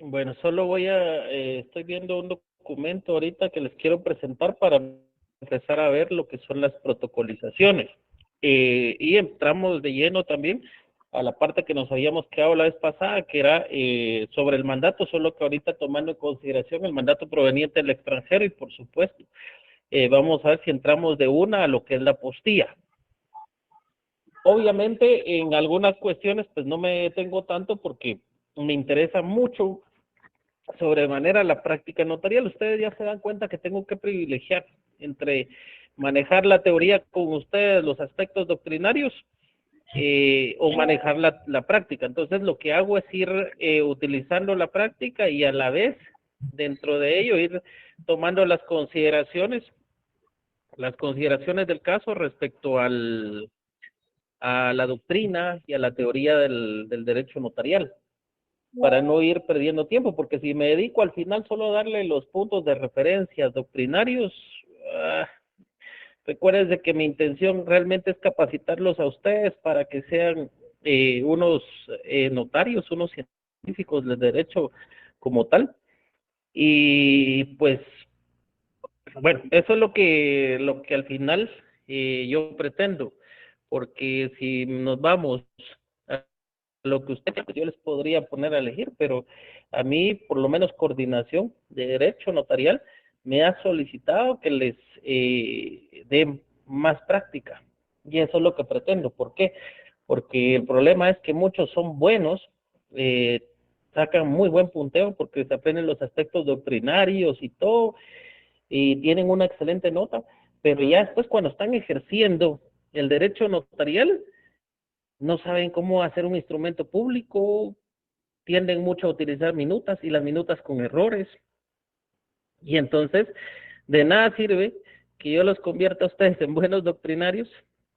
Bueno, solo estoy viendo un documento ahorita que les quiero presentar para empezar a ver lo que son las protocolizaciones. Y entramos de lleno también a la parte que nos habíamos quedado la vez pasada, que era sobre el mandato, solo que ahorita tomando en consideración el mandato proveniente del extranjero y por supuesto, vamos a ver si entramos de una a lo que es la postilla. Obviamente en algunas cuestiones pues no me detengo tanto porque me interesa mucho sobremanera la práctica notarial. Ustedes ya se dan cuenta que tengo que privilegiar entre manejar la teoría con ustedes, los aspectos doctrinarios, o manejar la práctica. Entonces lo que hago es ir utilizando la práctica y a la vez dentro de ello ir tomando las consideraciones del caso respecto a la doctrina y a la teoría del derecho notarial, para no ir perdiendo tiempo, porque si me dedico al final solo a darle los puntos de referencia doctrinarios, ah, recuerden que mi intención realmente es capacitarlos a ustedes para que sean unos notarios, unos científicos del derecho como tal. Y pues, bueno, eso es lo que al final yo pretendo, porque si nos vamos a lo que usted, yo les podría poner a elegir, pero a mí, por lo menos coordinación de derecho notarial, me ha solicitado que les dé más práctica. Y eso es lo que pretendo. ¿Por qué? Porque el problema es que muchos son buenos, eh, sacan muy buen punteo porque se aprenden los aspectos doctrinarios y todo, y tienen una excelente nota, pero ya después cuando están ejerciendo el derecho notarial, no saben cómo hacer un instrumento público, tienden mucho a utilizar minutas y las minutas con errores. Y entonces, de nada sirve que yo los convierta a ustedes en buenos doctrinarios,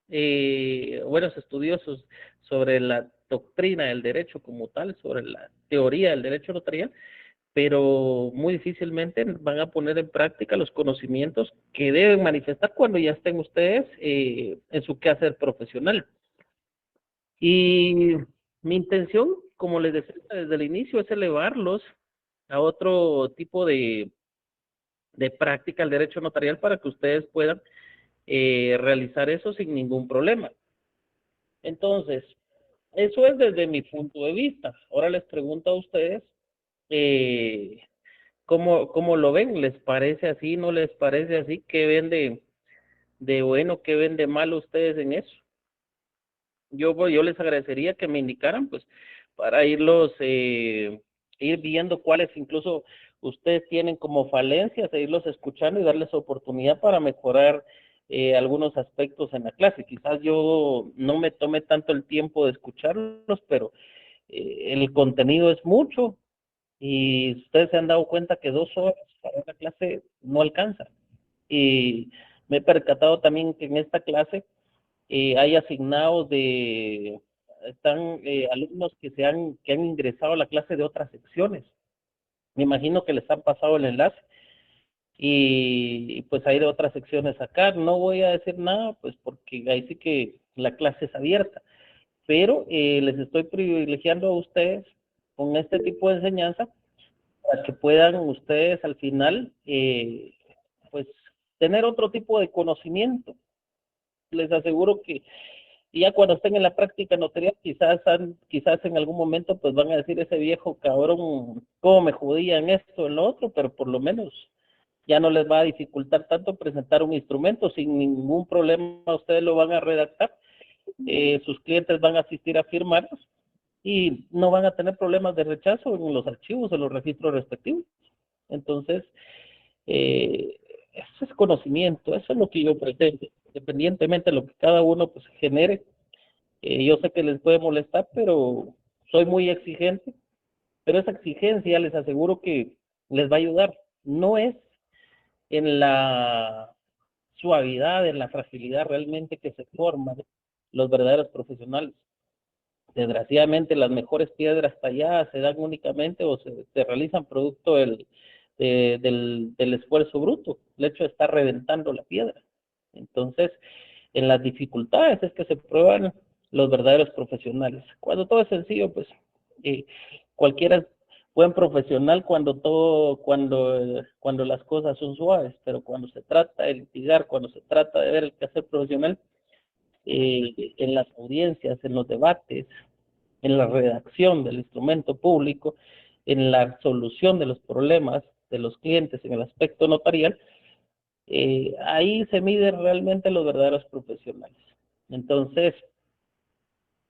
buenos estudiosos sobre la doctrina del derecho como tal, sobre la teoría del derecho notarial, pero muy difícilmente van a poner en práctica los conocimientos que deben manifestar cuando ya estén ustedes en su quehacer profesional. Y mi intención, como les decía desde el inicio, es elevarlos a otro tipo de práctica el derecho notarial para que ustedes puedan realizar eso sin ningún problema. Entonces, eso es desde mi punto de vista. Ahora les pregunto a ustedes, eh, ¿cómo lo ven? ¿Les parece así? ¿No les parece así? ¿Qué ven de bueno? ¿Qué ven de malo ustedes en eso? Yo les agradecería que me indicaran, pues, para ir viendo cuáles incluso ustedes tienen como falencias, e irlos escuchando y darles oportunidad para mejorar algunos aspectos en la clase. Quizás yo no me tome tanto el tiempo de escucharlos, pero el contenido es mucho y ustedes se han dado cuenta que 2 horas para una clase no alcanza. Y me he percatado también que en esta clase hay asignados están alumnos que han ingresado a la clase de otras secciones. Me imagino que les han pasado el enlace y pues hay de otras secciones acá. No voy a decir nada, pues porque ahí sí que la clase es abierta, pero les estoy privilegiando a ustedes con este tipo de enseñanza para que puedan ustedes al final, pues, tener otro tipo de conocimiento. Les aseguro que y ya cuando estén en la práctica notarial, quizás en algún momento pues van a decir ese viejo cabrón, cómo me jodía en esto, en lo otro, pero por lo menos ya no les va a dificultar tanto presentar un instrumento, sin ningún problema ustedes lo van a redactar, sus clientes van a asistir a firmarlos y no van a tener problemas de rechazo en los archivos, en los registros respectivos. Entonces, eso es conocimiento, eso es lo que yo pretendo, independientemente de lo que cada uno pues genere. Yo sé que les puede molestar, pero soy muy exigente, pero esa exigencia les aseguro que les va a ayudar. No es en la suavidad, en la fragilidad realmente que se forman los verdaderos profesionales. Desgraciadamente las mejores piedras talladas se dan únicamente o se realizan producto del esfuerzo bruto, el hecho de estar reventando la piedra. Entonces, en las dificultades es que se prueban los verdaderos profesionales. Cuando todo es sencillo, pues eh, cualquiera buen profesional cuando las cosas son suaves, pero cuando se trata de litigar, cuando se trata de ver el quehacer profesional, en las audiencias, en los debates, en la redacción del instrumento público, en la solución de los problemas de los clientes en el aspecto notarial, ahí se miden realmente los verdaderos profesionales. Entonces,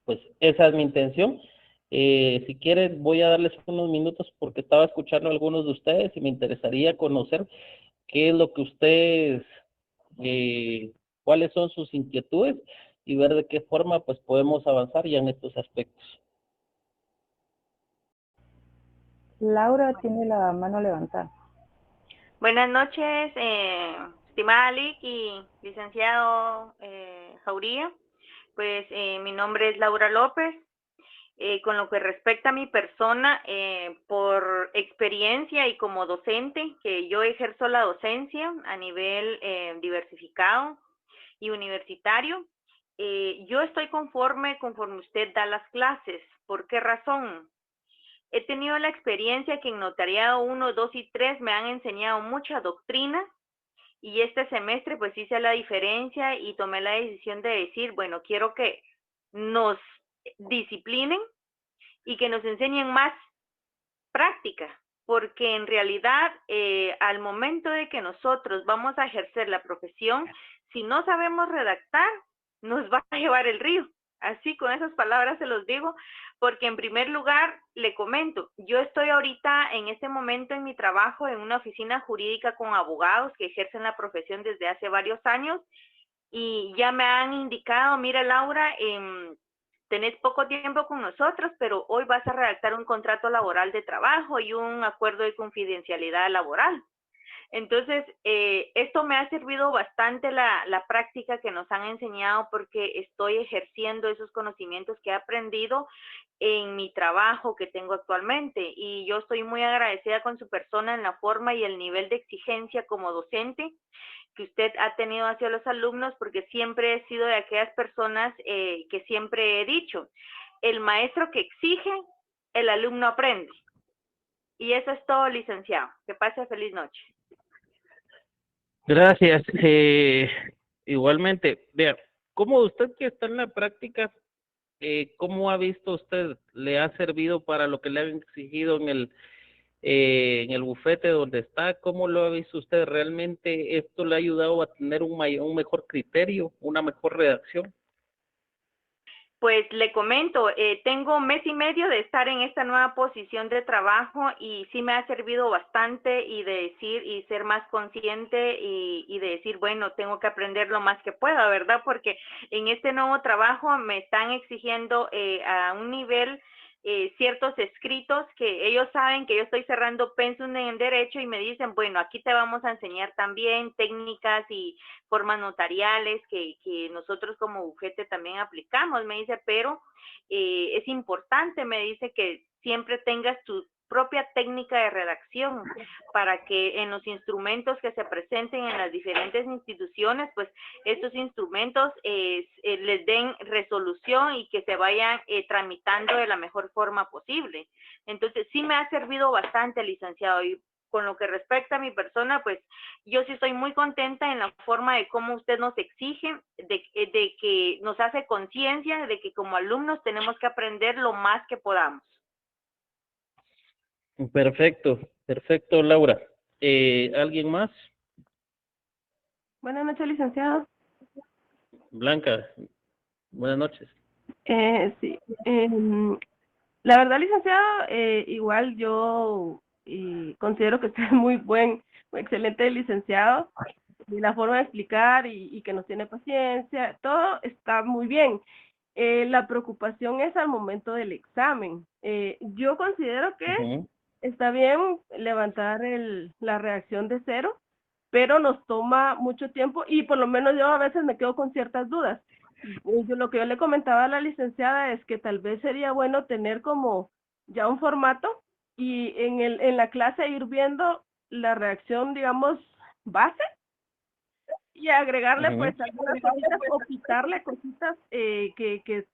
pues esa es mi intención. Si quieren, voy a darles unos minutos porque estaba escuchando a algunos de ustedes y me interesaría conocer qué es lo que ustedes, eh, cuáles son sus inquietudes y ver de qué forma pues podemos avanzar ya en estos aspectos. Laura tiene la mano levantada. Buenas noches, estimada Lic y licenciado Jauría. Pues mi nombre es Laura López. Con lo que respecta a mi persona, por experiencia y como docente, que yo ejerzo la docencia a nivel diversificado y universitario, yo estoy conforme usted da las clases. ¿Por qué razón? He tenido la experiencia que en Notariado 1, 2 y 3 me han enseñado mucha doctrina y este semestre pues hice la diferencia y tomé la decisión de decir, bueno, quiero que nos disciplinen y que nos enseñen más práctica, porque en realidad al momento de que nosotros vamos a ejercer la profesión, si no sabemos redactar, nos va a llevar el río. Así con esas palabras se los digo, porque en primer lugar le comento, yo estoy ahorita en este momento en mi trabajo en una oficina jurídica con abogados que ejercen la profesión desde hace varios años y ya me han indicado, mira Laura, tenés poco tiempo con nosotros, pero hoy vas a redactar un contrato laboral de trabajo y un acuerdo de confidencialidad laboral. Entonces, esto me ha servido bastante la práctica que nos han enseñado porque estoy ejerciendo esos conocimientos que he aprendido en mi trabajo que tengo actualmente y yo estoy muy agradecida con su persona en la forma y el nivel de exigencia como docente que usted ha tenido hacia los alumnos, porque siempre he sido de aquellas personas que siempre he dicho, el maestro que exige, el alumno aprende. Y eso es todo, licenciado. Que pase feliz noche. Gracias. Igualmente, vea, como usted que está en la práctica, ¿cómo ha visto usted? ¿Le ha servido para lo que le han exigido en el bufete donde está? ¿Cómo lo ha visto usted? ¿Realmente esto le ha ayudado a tener un mejor criterio, una mejor redacción? Pues le comento, tengo un mes y medio de estar en esta nueva posición de trabajo y sí me ha servido bastante y de decir y ser más consciente y de decir, bueno, tengo que aprender lo más que pueda, ¿verdad? Porque en este nuevo trabajo me están exigiendo a un nivel ciertos escritos que ellos saben que yo estoy cerrando pensum en derecho y me dicen, bueno, aquí te vamos a enseñar también técnicas y formas notariales que nosotros como bufete también aplicamos, me dice, pero es importante, me dice, que siempre tengas tu propia técnica de redacción para que en los instrumentos que se presenten en las diferentes instituciones, pues estos instrumentos les den resolución y que se vayan tramitando de la mejor forma posible. Entonces, sí me ha servido bastante, licenciado, y con lo que respecta a mi persona, pues yo sí estoy muy contenta en la forma de cómo usted nos exige, de que nos hace conciencia de que como alumnos tenemos que aprender lo más que podamos. Perfecto, perfecto, Laura. ¿Alguien más? Buenas noches, licenciado. Blanca, buenas noches. Sí, la verdad, licenciado, igual yo considero que usted es muy excelente licenciado. Y la forma de explicar y que nos tiene paciencia, todo está muy bien. La preocupación es al momento del examen. Yo considero que está bien levantar la reacción de cero, pero nos toma mucho tiempo y por lo menos yo a veces me quedo con ciertas dudas. Lo que yo le comentaba a la licenciada es que tal vez sería bueno tener como ya un formato y en la clase ir viendo la reacción, digamos, base y agregarle pues algunas cositas o quitarle cositas que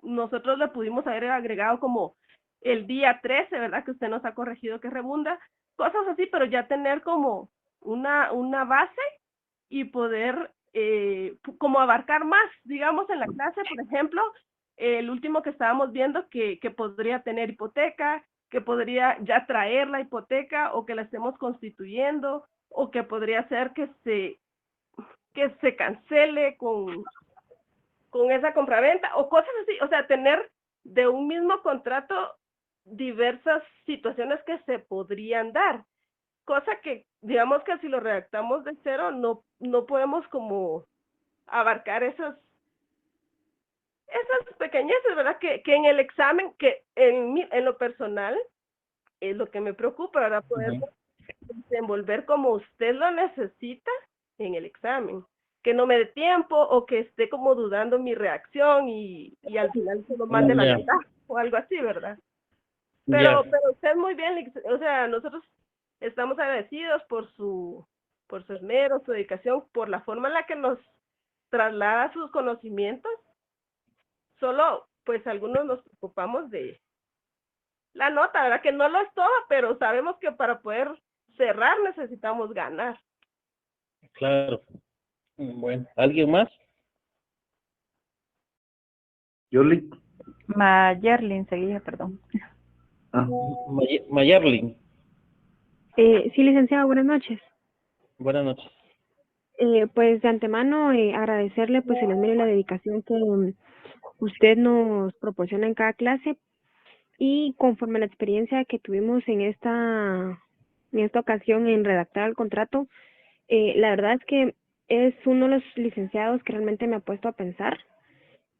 nosotros le pudimos haber agregado como el día 13, ¿verdad? Que usted nos ha corregido que rebunda, cosas así, pero ya tener como una base y poder como abarcar más, digamos, en la clase, por ejemplo, el último que estábamos viendo que podría tener hipoteca, que podría ya traer la hipoteca o que la estemos constituyendo o que podría ser que se cancele con esa compraventa o cosas así, o sea, tener de un mismo contrato diversas situaciones que se podrían dar, cosa que digamos que si lo redactamos de cero no podemos como abarcar esas pequeñeces, ¿verdad? Que en el examen, que en lo personal es lo que me preocupa, ¿verdad? Poder desenvolver como usted lo necesita en el examen. Que no me dé tiempo o que esté como dudando mi reacción y al final solo mande la Ya, mitad o algo así, ¿verdad? ya, Pero usted muy bien, o sea, nosotros estamos agradecidos por su esmero, su dedicación, por la forma en la que nos traslada sus conocimientos. Solo, pues algunos nos preocupamos de la nota, ¿verdad? Que no lo es todo, pero sabemos que para poder cerrar necesitamos ganar. claro. Bueno, ¿alguien más? Yoli. Mayerlin seguía, perdón. Ah, Mayerlin, Sí, licenciado, buenas noches. buenas noches. Pues de antemano agradecerle pues el esmero y la dedicación que usted nos proporciona en cada clase y conforme a la experiencia que tuvimos en esta ocasión en redactar el contrato, la verdad es que es uno de los licenciados que realmente me ha puesto a pensar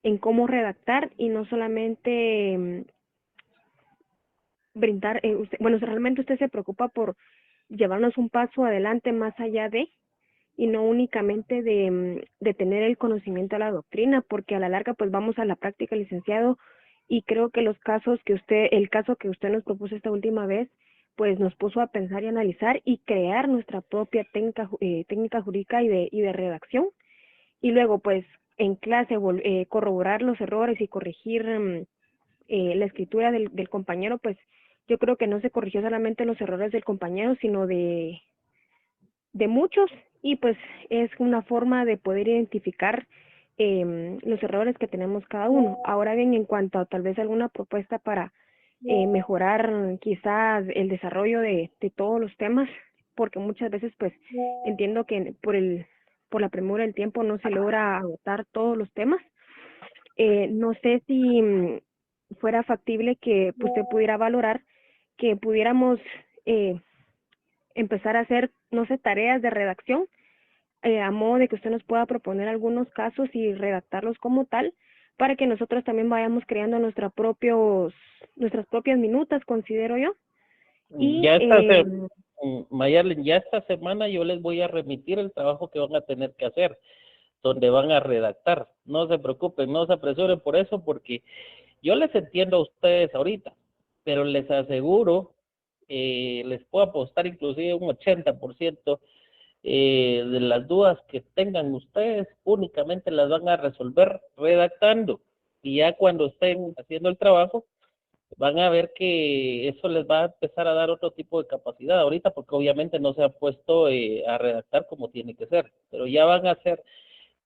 en cómo redactar y no solamente brindar, bueno, realmente usted se preocupa por llevarnos un paso adelante más allá de y no únicamente de tener el conocimiento de la doctrina, porque a la larga pues vamos a la práctica, licenciado, y creo que el caso que usted nos propuso esta última vez, pues nos puso a pensar y analizar y crear nuestra propia técnica jurídica y de redacción, y luego pues en clase corroborar los errores y corregir la escritura del compañero, pues yo creo que no se corrigió solamente los errores del compañero, sino de muchos, y pues es una forma de poder identificar los errores que tenemos cada uno. Ahora bien, en cuanto a tal vez alguna propuesta para mejorar quizás el desarrollo de todos los temas, porque muchas veces pues entiendo que por la premura del tiempo no se logra agotar todos los temas. No sé si fuera factible que usted pudiera valorar que pudiéramos empezar a hacer, no sé, tareas de redacción, a modo de que usted nos pueda proponer algunos casos y redactarlos como tal, para que nosotros también vayamos creando nuestras propias minutas, considero yo. Y Ya Mayerlin, ya esta semana yo les voy a remitir el trabajo que van a tener que hacer, donde van a redactar. No se preocupen, no se apresuren por eso, porque yo les entiendo a ustedes ahorita, pero les aseguro, les puedo apostar inclusive un 80% de las dudas que tengan ustedes, únicamente las van a resolver redactando. Y ya cuando estén haciendo el trabajo, van a ver que eso les va a empezar a dar otro tipo de capacidad ahorita, porque obviamente no se ha puesto a redactar como tiene que ser, pero ya van a hacer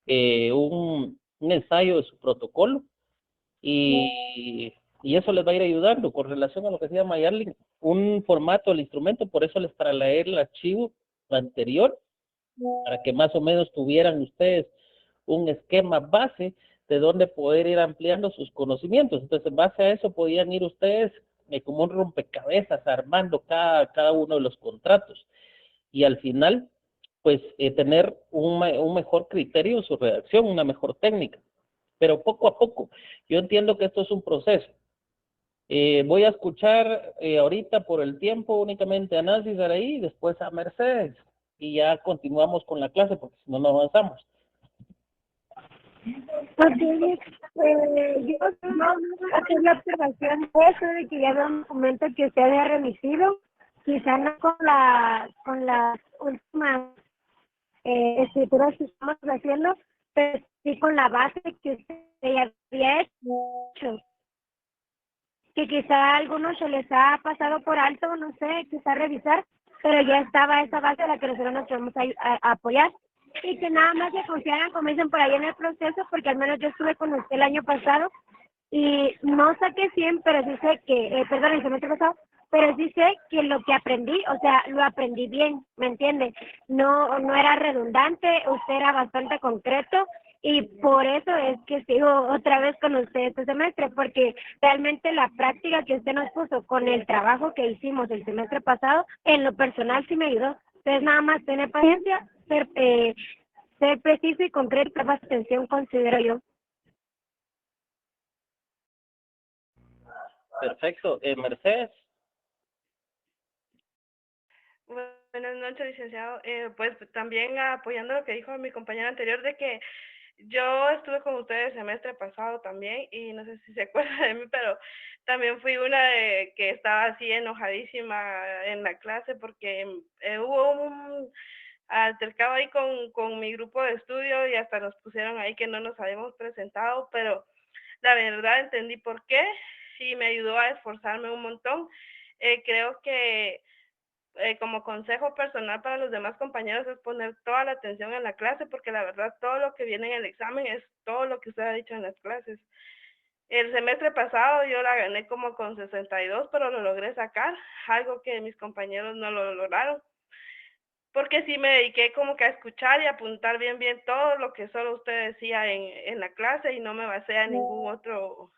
un ensayo de su protocolo y eso les va a ir ayudando. Con relación a lo que decía Mayarlin, un formato del instrumento, por eso les traslladé el archivo anterior, para que más o menos tuvieran ustedes un esquema base de donde poder ir ampliando sus conocimientos. Entonces, en base a eso podían ir ustedes como un rompecabezas armando cada uno de los contratos y al final, pues, tener un mejor criterio en su redacción, una mejor técnica. Pero poco a poco, yo entiendo que esto es un proceso. Voy a escuchar ahorita por el tiempo únicamente a Nancy Saraí y después a Mercedes y ya continuamos con la clase porque si no, no avanzamos. Ok, yo no hacer la observación de eso, de que ya veo un documento que usted había remitido, quizá no con las últimas escrituras que estamos haciendo, pero sí con la base que usted ya había hecho. que quizá a algunos se les ha pasado por alto, no sé, quizá revisar, pero ya estaba esa base a la que nosotros nos queremos a apoyar. Y que nada más se confiaran, como dicen por ahí en el proceso, porque al menos yo estuve con usted el año pasado y no saqué 100, pero sí sé que, perdón, el semestre pasado, pero sí sé que lo que aprendí, o sea, lo aprendí bien, ¿me entiende? No era redundante, usted era bastante concreto y por eso es que sigo otra vez con usted este semestre, porque realmente la práctica que usted nos puso con el trabajo que hicimos el semestre pasado, en lo personal sí me ayudó. Entonces nada más tener paciencia, ser preciso y concreto, y más atención, considero yo. Perfecto. Mercedes. Buenas noches, licenciado. Pues también apoyando lo que dijo mi compañera anterior, de que yo estuve con ustedes el semestre pasado también y no sé si se acuerda de mí, pero también fui una de que estaba así enojadísima en la clase porque hubo un altercado ahí con mi grupo de estudio y hasta nos pusieron ahí que no nos habíamos presentado, pero la verdad entendí por qué y me ayudó a esforzarme un montón. Creo que como consejo personal para los demás compañeros es poner toda la atención en la clase, porque la verdad todo lo que viene en el examen es todo lo que usted ha dicho en las clases. El semestre pasado yo la gané como con 62, pero lo logré sacar, algo que mis compañeros no lo lograron, porque sí me dediqué como que a escuchar y apuntar bien todo lo que solo usted decía en la clase y no me basé a ningún otro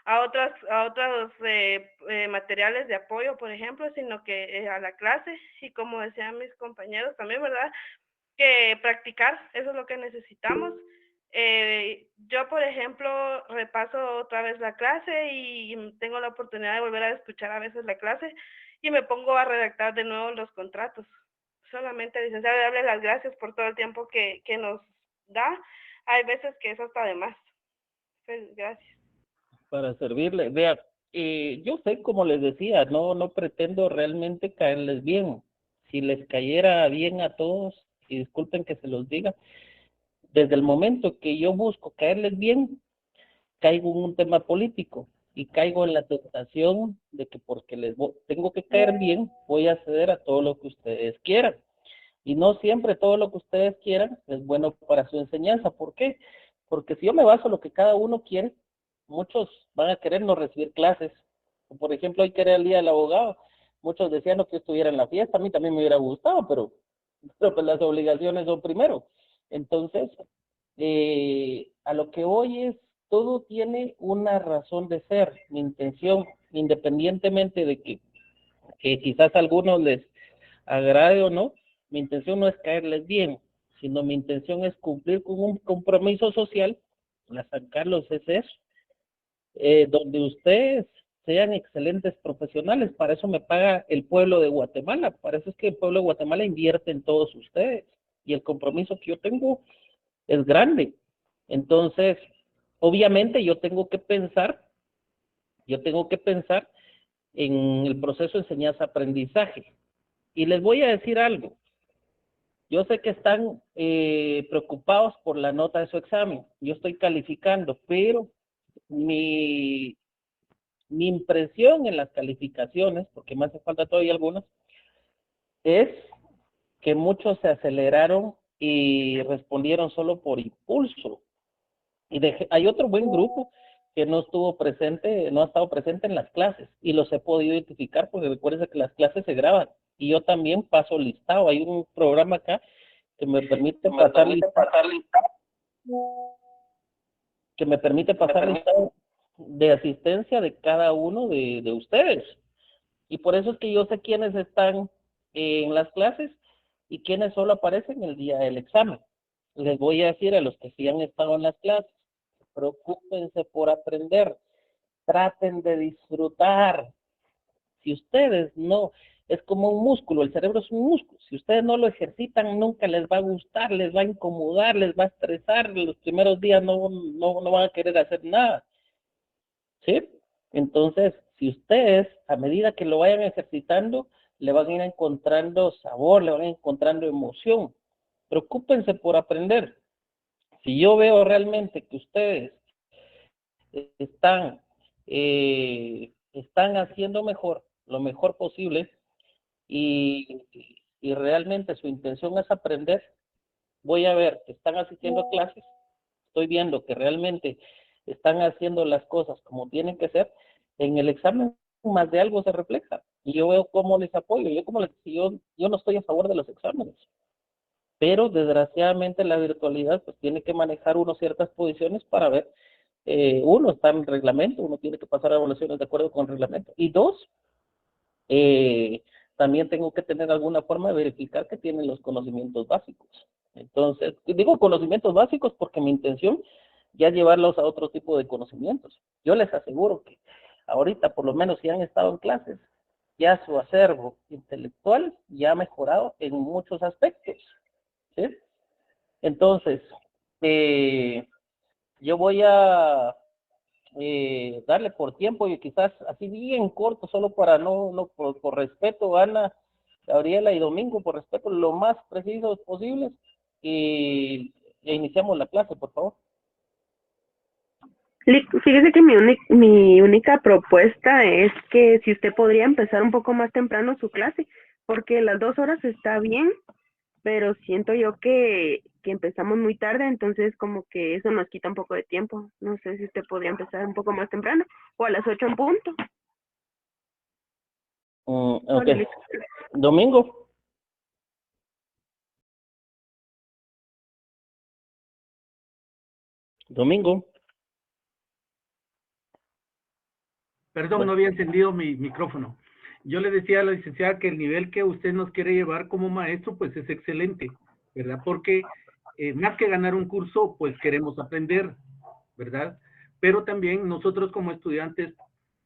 a otros materiales de apoyo, por ejemplo, sino que a la clase y como decían mis compañeros también, ¿verdad? Que practicar, eso es lo que necesitamos. Yo, por ejemplo, repaso otra vez la clase y tengo la oportunidad de volver a escuchar a veces la clase y me pongo a redactar de nuevo los contratos. Solamente, licenciado, darle las gracias por todo el tiempo que nos da. Hay veces que eso está de más. Pues, gracias. Para servirle. Vea, yo sé, como les decía, no pretendo realmente caerles bien. Si les cayera bien a todos, y disculpen que se los diga, desde el momento que yo busco caerles bien, caigo en un tema político y caigo en la tentación de que porque tengo que caer bien, voy a ceder a todo lo que ustedes quieran. Y no siempre todo lo que ustedes quieran es bueno para su enseñanza. ¿Por qué? Porque si yo me baso en lo que cada uno quiere, muchos van a querer no recibir clases. Por ejemplo, hoy que era el Día del Abogado, muchos decían que yo estuviera en la fiesta, a mí también me hubiera gustado, pero pues las obligaciones son primero. Entonces, a lo que voy es, todo tiene una razón de ser. Mi intención, independientemente de que quizás a algunos les agrade o no, mi intención no es caerles bien, sino mi intención es cumplir con un compromiso social, la San Carlos es eso, donde ustedes sean excelentes profesionales. Para eso me paga el pueblo de Guatemala, para eso es que el pueblo de Guatemala invierte en todos ustedes y el compromiso que yo tengo es grande. Entonces, obviamente yo tengo que pensar en el proceso de enseñanza-aprendizaje. Y les voy a decir algo, yo sé que están preocupados por la nota de su examen, yo estoy calificando, pero mi impresión en las calificaciones, porque me hace falta todavía algunas, es que muchos se aceleraron y respondieron solo por impulso. Y hay otro buen grupo que no estuvo presente, no ha estado presente en las clases, y los he podido identificar porque recuerden que las clases se graban, y yo también paso listado, hay un programa acá que me permite pasar listado de asistencia de cada uno de ustedes. Y por eso es que yo sé quiénes están en las clases y quiénes solo aparecen el día del examen. Les voy a decir a los que sí han estado en las clases, preocúpense por aprender, traten de disfrutar. Si ustedes no, es como un músculo, el cerebro es un músculo, si ustedes no lo ejercitan, nunca les va a gustar, les va a incomodar, les va a estresar, los primeros días no van a querer hacer nada, ¿sí? Entonces, si ustedes, a medida que lo vayan ejercitando, le van a ir encontrando sabor, le van a ir encontrando emoción. Preocúpense por aprender. Si yo veo realmente que ustedes están están haciendo mejor, lo mejor posible, y, y realmente su intención es aprender, voy a ver que están asistiendo a clases, estoy viendo que realmente están haciendo las cosas como tienen que ser, en el examen más de algo se refleja, y yo veo cómo les apoyo, yo no estoy a favor de los exámenes, pero desgraciadamente la virtualidad pues tiene que manejar uno ciertas posiciones para ver, uno está en reglamento, uno tiene que pasar a evaluaciones de acuerdo con el reglamento, y dos, también tengo que tener alguna forma de verificar que tienen los conocimientos básicos. Entonces, digo conocimientos básicos porque mi intención ya es llevarlos a otro tipo de conocimientos. Yo les aseguro que ahorita, por lo menos si han estado en clases, ya su acervo intelectual ya ha mejorado en muchos aspectos, ¿sí? Entonces, yo voy a darle por tiempo y quizás así bien corto, solo para no por respeto, Ana, Gabriela y Domingo, por respeto, lo más precisos posibles, e iniciamos la clase, por favor. Fíjese que mi única propuesta es que si usted podría empezar un poco más temprano su clase, porque las 2 horas está bien, pero siento yo que empezamos muy tarde, entonces como que eso nos quita un poco de tiempo. No sé si usted podría empezar un poco más temprano o a las 8 en punto. Ok. Domingo. Domingo. Perdón, no había encendido mi micrófono. Yo le decía a la licenciada que el nivel que usted nos quiere llevar como maestro, pues es excelente, ¿verdad? Porque más que ganar un curso, pues queremos aprender, ¿verdad? Pero también nosotros como estudiantes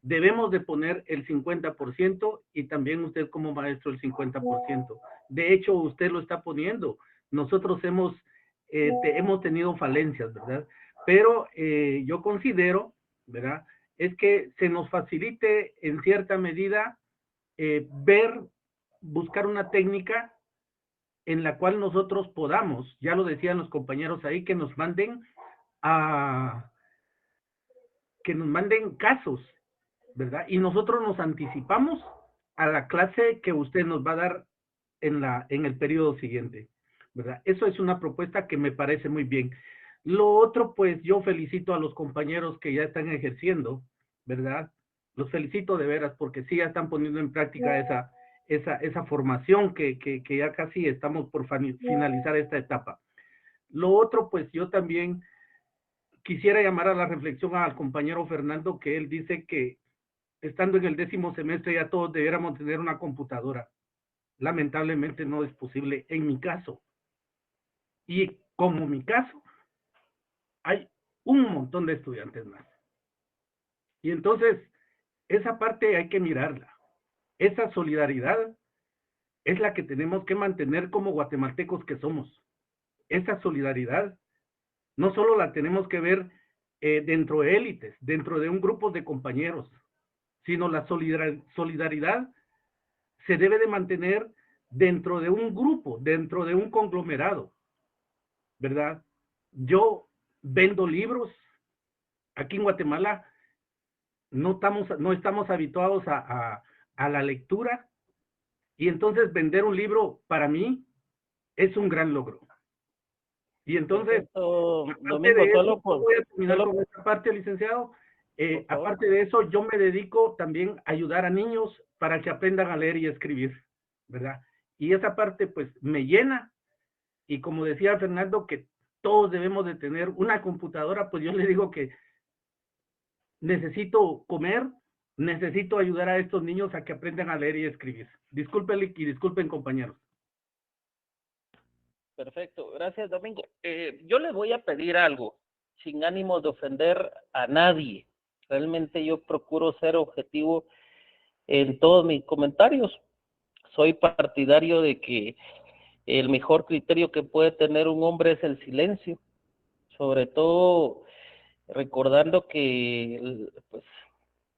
debemos de poner el 50% y también usted como maestro el 50%. De hecho, usted lo está poniendo. Nosotros hemos tenido falencias, ¿verdad? Pero yo considero, ¿verdad? Es que se nos facilite en cierta medida buscar una técnica en la cual nosotros podamos, ya lo decían los compañeros ahí, que nos manden casos, ¿verdad? Y nosotros nos anticipamos a la clase que usted nos va a dar en el periodo siguiente, ¿verdad? Eso es una propuesta que me parece muy bien. Lo otro, pues yo felicito a los compañeros que ya están ejerciendo, ¿verdad? Los felicito de veras porque sí ya están poniendo en práctica esa formación que ya casi estamos por finalizar esta etapa. Lo otro, pues yo también quisiera llamar a la reflexión al compañero Fernando, que él dice que estando en el 10º semestre ya todos debiéramos tener una computadora. Lamentablemente no es posible en mi caso. Y como mi caso, hay un montón de estudiantes más. Y entonces, esa parte hay que mirarla. Esa solidaridad es la que tenemos que mantener como guatemaltecos que somos. Esa solidaridad no solo la tenemos que ver dentro de élites, dentro de un grupo de compañeros, sino la solidaridad se debe de mantener dentro de un grupo, dentro de un conglomerado, ¿verdad? Yo vendo libros. Aquí en Guatemala no estamos habituados a la lectura, y entonces vender un libro para mí es un gran logro. Y entonces, Domingo, voy a terminar con esta parte, licenciado. Aparte de eso, yo me dedico también a ayudar a niños para que aprendan a leer y escribir, ¿verdad? Y esa parte, pues, me llena. Y como decía Fernando, que todos debemos de tener una computadora, pues yo le digo que necesito comer, necesito ayudar a estos niños a que aprendan a leer y escribir. Disculpen y disculpen, compañeros. Perfecto, gracias Domingo. Yo les voy a pedir algo, sin ánimo de ofender a nadie. Realmente yo procuro ser objetivo en todos mis comentarios. Soy partidario de que el mejor criterio que puede tener un hombre es el silencio, sobre todo recordando que, pues,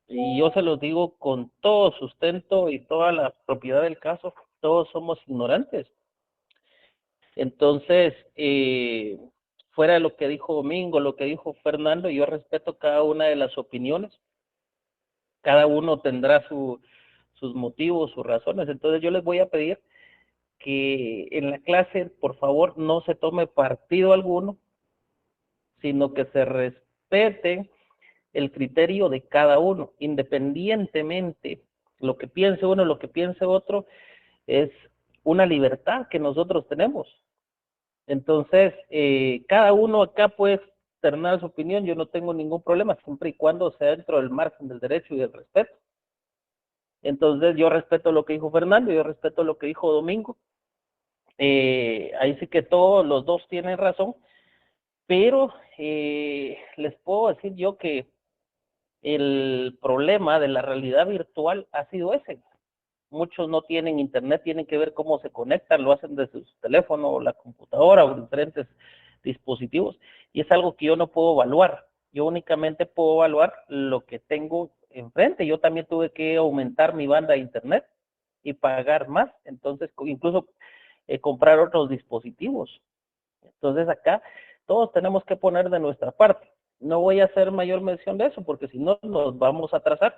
y yo se los digo con todo sustento y toda la propiedad del caso, todos somos ignorantes. Entonces, fuera de lo que dijo Domingo, lo que dijo Fernando, yo respeto cada una de las opiniones. cada uno tendrá sus motivos, sus razones. Entonces yo les voy a pedir que en la clase, por favor, no se tome partido alguno, sino que se respete el criterio de cada uno, independientemente lo que piense uno, lo que piense otro, es una libertad que nosotros tenemos. Entonces, cada uno acá puede externar su opinión, yo no tengo ningún problema, siempre y cuando sea dentro del margen del derecho y del respeto. Entonces, yo respeto lo que dijo Fernando, yo respeto lo que dijo Domingo. Ahí sí que todos los dos tienen razón, pero les puedo decir yo que el problema de la realidad virtual ha sido ese. Muchos no tienen internet, tienen que ver cómo se conectan, lo hacen desde su teléfono o la computadora o diferentes dispositivos, y es algo que yo no puedo evaluar. Yo únicamente puedo evaluar lo que tengo enfrente. Yo también tuve que aumentar mi banda de internet y pagar más, entonces incluso comprar otros dispositivos. Entonces acá todos tenemos que poner de nuestra parte. No voy a hacer mayor mención de eso porque si no nos vamos a atrasar.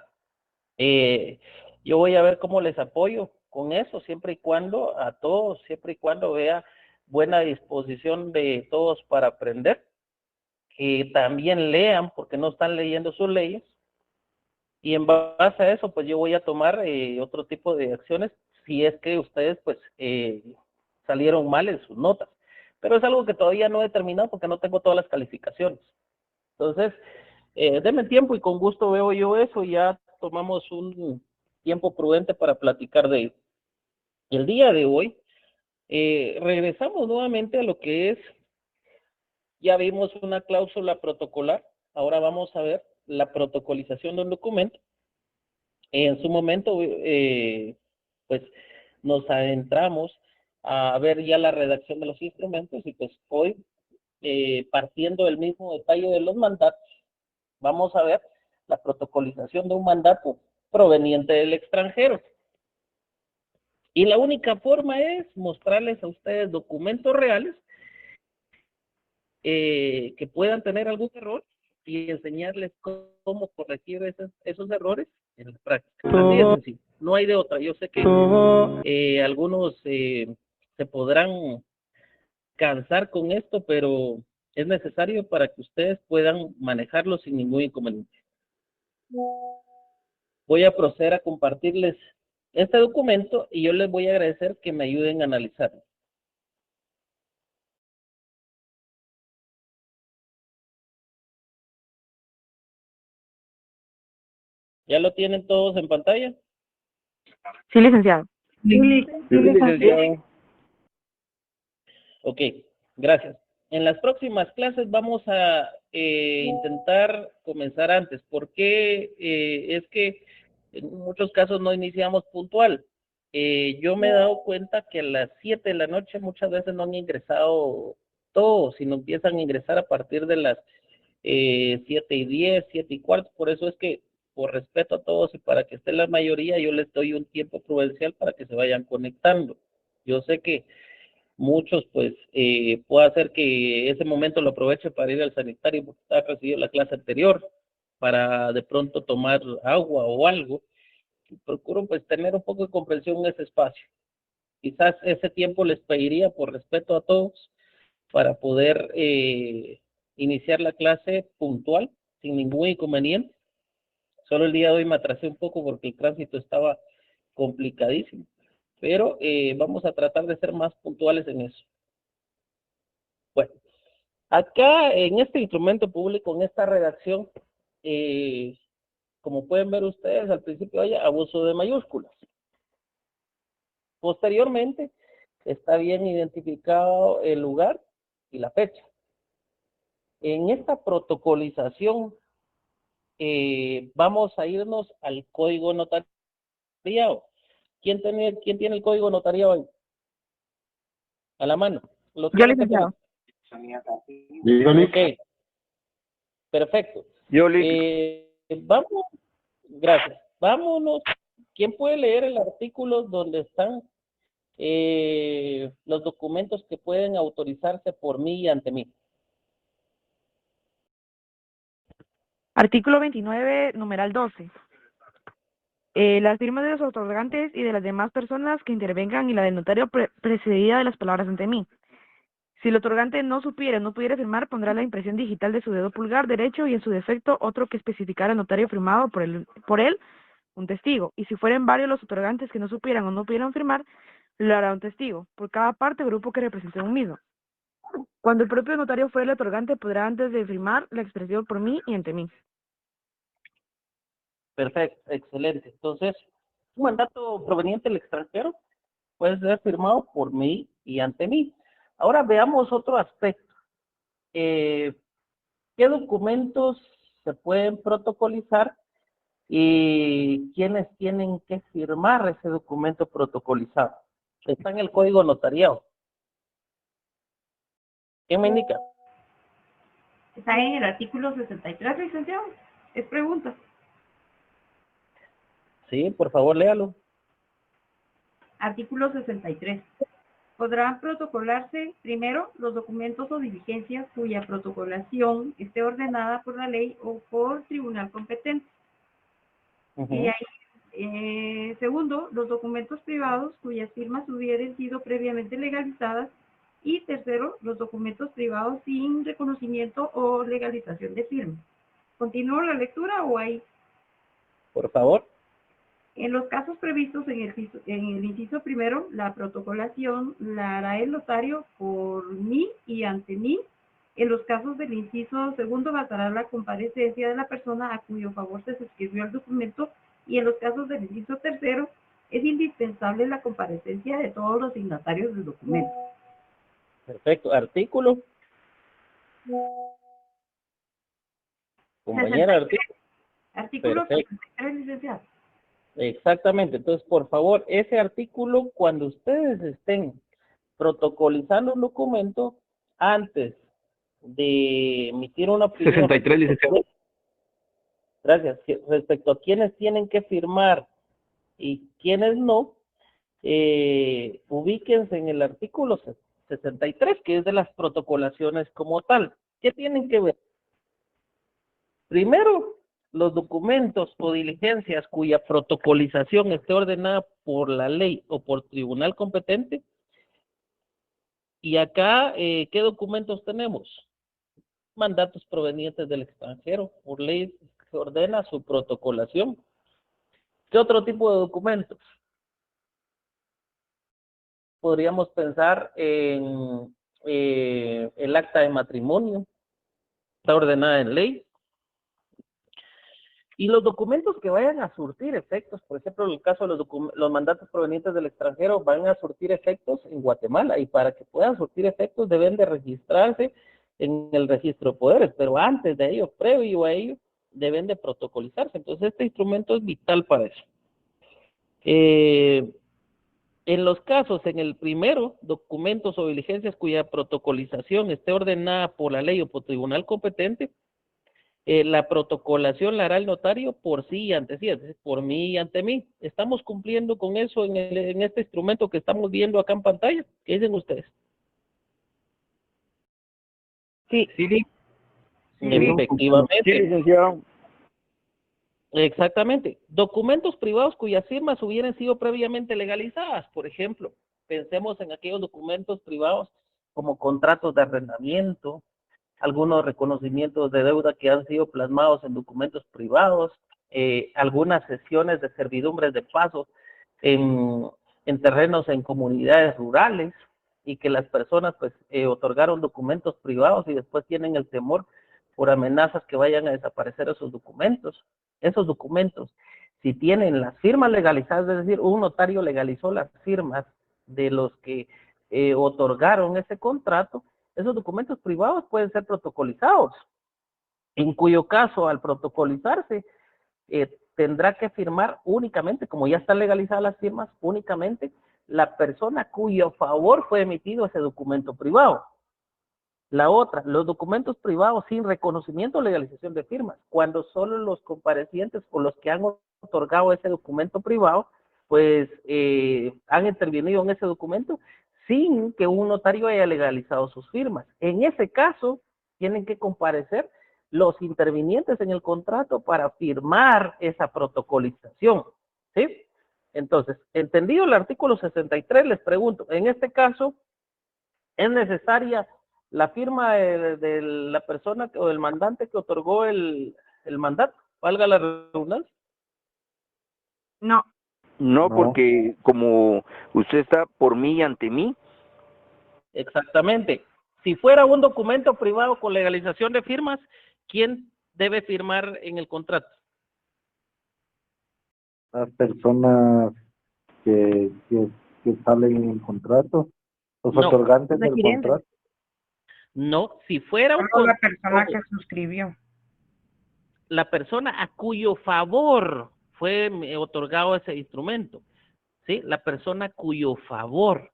Yo voy a ver cómo les apoyo con eso, siempre y cuando a todos, siempre y cuando vea buena disposición de todos para aprender, que también lean porque no están leyendo sus leyes, y en base a eso pues yo voy a tomar otro tipo de acciones si es que ustedes pues salieron mal en sus notas, pero es algo que todavía no he terminado porque no tengo todas las calificaciones. Entonces, denme tiempo y con gusto veo yo eso y ya tomamos un tiempo prudente para platicar de ello. El día de hoy, regresamos nuevamente a lo que es, ya vimos una cláusula protocolar, ahora vamos a ver la protocolización de un documento. En su momento, pues nos adentramos a ver ya la redacción de los instrumentos y pues hoy, partiendo del mismo detalle de los mandatos, vamos a ver la protocolización de un mandato proveniente del extranjero. Y la única forma es mostrarles a ustedes documentos reales que puedan tener algún error y enseñarles cómo corregir esos errores en la práctica. Así de sencillo, no hay de otra. Yo sé que algunos se podrán cansar con esto, pero es necesario para que ustedes puedan manejarlo sin ningún inconveniente. Voy a proceder a compartirles este documento y yo les voy a agradecer que me ayuden a analizarlo. ¿Ya lo tienen todos en pantalla? Sí, licenciado. Sí, Licenciado. Ok, gracias. En las próximas clases vamos a intentar comenzar antes, porque es que en muchos casos no iniciamos puntual. Yo me he dado cuenta que a las 7 de la noche muchas veces no han ingresado todos, sino empiezan a ingresar a partir de las 7:10, 7:15. Por eso es que, por respeto a todos y para que esté la mayoría, yo les doy un tiempo prudencial para que se vayan conectando. Yo sé que muchos, pues, puede hacer que ese momento lo aproveche para ir al sanitario porque está recibido la clase anterior, para de pronto tomar agua o algo. Procuro, pues, tener un poco de comprensión en ese espacio. Quizás ese tiempo les pediría, por respeto a todos, para poder iniciar la clase puntual, sin ningún inconveniente. Solo el día de hoy me atrasé un poco porque el tránsito estaba complicadísimo, pero vamos a tratar de ser más puntuales en eso. Bueno, acá en este instrumento público, en esta redacción, como pueden ver ustedes, al principio hay abuso de mayúsculas. Posteriormente, está bien identificado el lugar y la fecha. En esta protocolización, vamos a irnos al código notariado. ¿Quién tiene el código notariado ahí? A la mano. Yo, licenciado. Ok, perfecto. Vamos, gracias. Vámonos. ¿Quién puede leer el artículo donde están los documentos que pueden autorizarse por mí y ante mí? Artículo 29, numeral 12. Las firmas de los otorgantes y de las demás personas que intervengan y la del notario precedida de las palabras ante mí. Si el otorgante no pudiera firmar, pondrá la impresión digital de su dedo pulgar derecho y en su defecto otro que especificara el notario firmado por él, un testigo. Y si fueren varios los otorgantes que no supieran o no pudieran firmar, lo hará un testigo, por cada parte o grupo que represente un mismo. Cuando el propio notario fuera el otorgante, podrá antes de firmar la expresión por mí y ante mí. Perfecto, excelente. Entonces, un mandato proveniente del extranjero puede ser firmado por mí y ante mí. Ahora veamos otro aspecto. ¿Qué documentos se pueden protocolizar y quiénes tienen que firmar ese documento protocolizado? Está en el código notariado. ¿Quién me indica? Está en el artículo 63, licenciado. Es pregunta. Sí, por favor, léalo. Artículo 63. Podrán protocolarse primero los documentos o diligencias cuya protocolación esté ordenada por la ley o por tribunal competente. Y ahí, segundo, los documentos privados cuyas firmas hubieran sido previamente legalizadas. Y tercero, los documentos privados sin reconocimiento o legalización de firma. ¿Continúo la lectura o hay? Por favor. En los casos previstos en el inciso primero, la protocolación la hará el notario por mí y ante mí. En los casos del inciso segundo, bastará la comparecencia de la persona a cuyo favor se suscribió el documento, y en los casos del inciso tercero, es indispensable la comparecencia de todos los signatarios del documento. Perfecto. Artículo. Compañera, artículo. Artículo Perfecto. 63, licenciado. Exactamente. Entonces, por favor, ese artículo, cuando ustedes estén protocolizando un documento, antes de emitir una opinión. 63, licenciado. Gracias. Respecto a quiénes tienen que firmar y quiénes no, ubíquense en el artículo 63, que es de las protocolaciones como tal. ¿Qué tienen que ver? Primero, los documentos o diligencias cuya protocolización esté ordenada por la ley o por tribunal competente. Y acá, ¿qué documentos tenemos? Mandatos provenientes del extranjero. Por ley se ordena su protocolación. ¿Qué otro tipo de documentos? Podríamos pensar en el acta de matrimonio. Está ordenada en ley. Y los documentos que vayan a surtir efectos, por ejemplo, en el caso de los mandatos provenientes del extranjero, van a surtir efectos en Guatemala, y para que puedan surtir efectos deben de registrarse en el registro de poderes, pero antes de ello, previo a ello, deben de protocolizarse. Entonces, este instrumento es vital para eso. En los casos, en el primero, documentos o diligencias cuya protocolización esté ordenada por la ley o por tribunal competente, la protocolación la hará el notario por sí y ante sí, es decir, por mí y ante mí. ¿Estamos cumpliendo con eso en este instrumento que estamos viendo acá en pantalla? ¿Qué dicen ustedes? Sí. Sí. Efectivamente. Sí, licenciado. Exactamente. Documentos privados cuyas firmas hubieran sido previamente legalizadas. Por ejemplo, pensemos en aquellos documentos privados como contratos de arrendamiento, algunos reconocimientos de deuda que han sido plasmados en documentos privados, algunas sesiones de servidumbres de paso en terrenos en comunidades rurales, y que las personas pues otorgaron documentos privados y después tienen el temor por amenazas que vayan a desaparecer esos documentos. Esos documentos, si tienen las firmas legalizadas, es decir, un notario legalizó las firmas de los que otorgaron ese contrato, esos documentos privados pueden ser protocolizados, en cuyo caso, al protocolizarse, tendrá que firmar únicamente, como ya están legalizadas las firmas, únicamente la persona cuyo favor fue emitido ese documento privado. La otra, los documentos privados sin reconocimiento o legalización de firmas, cuando solo los comparecientes o los que han otorgado ese documento privado, pues han intervenido en ese documento sin que un notario haya legalizado sus firmas. En ese caso, tienen que comparecer los intervinientes en el contrato para firmar esa protocolización. ¿Sí? Entonces, entendido el artículo 63, les pregunto, en este caso, ¿es necesaria la firma de la persona o del mandante que otorgó el mandato? Valga la redundancia. No. No, No. porque como usted está por mí y ante mí, Exactamente. Si fuera un documento privado con legalización de firmas, ¿quién debe firmar en el contrato? Las personas que salen en el contrato, los No, otorgantes Los del adquirentes. contrato. no. Si fuera un Solo la persona ojo, que suscribió. la persona a cuyo favor fue otorgado ese instrumento, ¿sí? La persona a cuyo favor.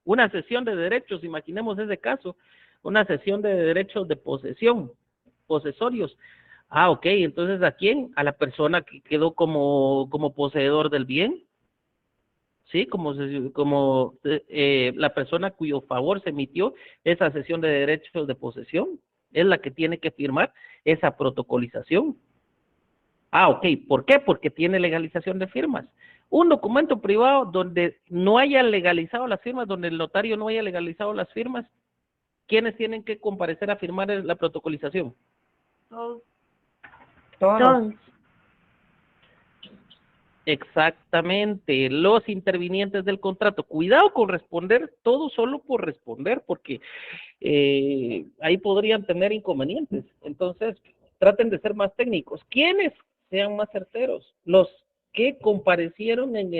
Una cesión de derechos, imaginemos ese caso, una cesión de derechos de posesión, posesorios. Ah, ok, entonces ¿a quién? A la persona que quedó como poseedor del bien, ¿sí? Como la persona a cuyo favor se emitió esa cesión de derechos de posesión, es la que tiene que firmar esa protocolización. Ah, ok, ¿por qué? Porque tiene legalización de firmas. Un documento privado donde no haya legalizado las firmas, donde el notario no haya legalizado las firmas, ¿quiénes tienen que comparecer a firmar la protocolización? Todos. Todos. Exactamente, los intervinientes del contrato. Cuidado con responder todo solo por responder, porque ahí podrían tener inconvenientes. Entonces, traten de ser más técnicos. ¿Quiénes sean más certeros? Los que comparecieron en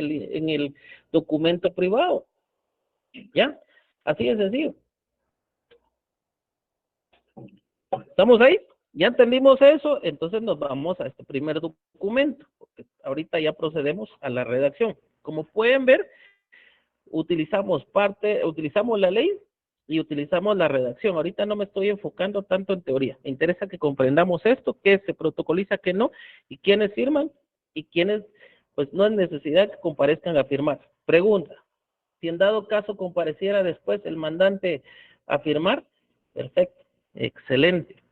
el documento privado. ¿Ya? Así de sencillo. ¿Estamos ahí? Ya entendimos eso, entonces nos vamos a este primer documento, porque ahorita ya procedemos a la redacción. Como pueden ver, utilizamos la ley y utilizamos la redacción. Ahorita no me estoy enfocando tanto en teoría. Me interesa que comprendamos esto, qué se protocoliza, qué no, y quiénes firman y quiénes, pues no es necesidad que comparezcan a firmar. Pregunta, si en dado caso compareciera después el mandante a firmar, perfecto, excelente.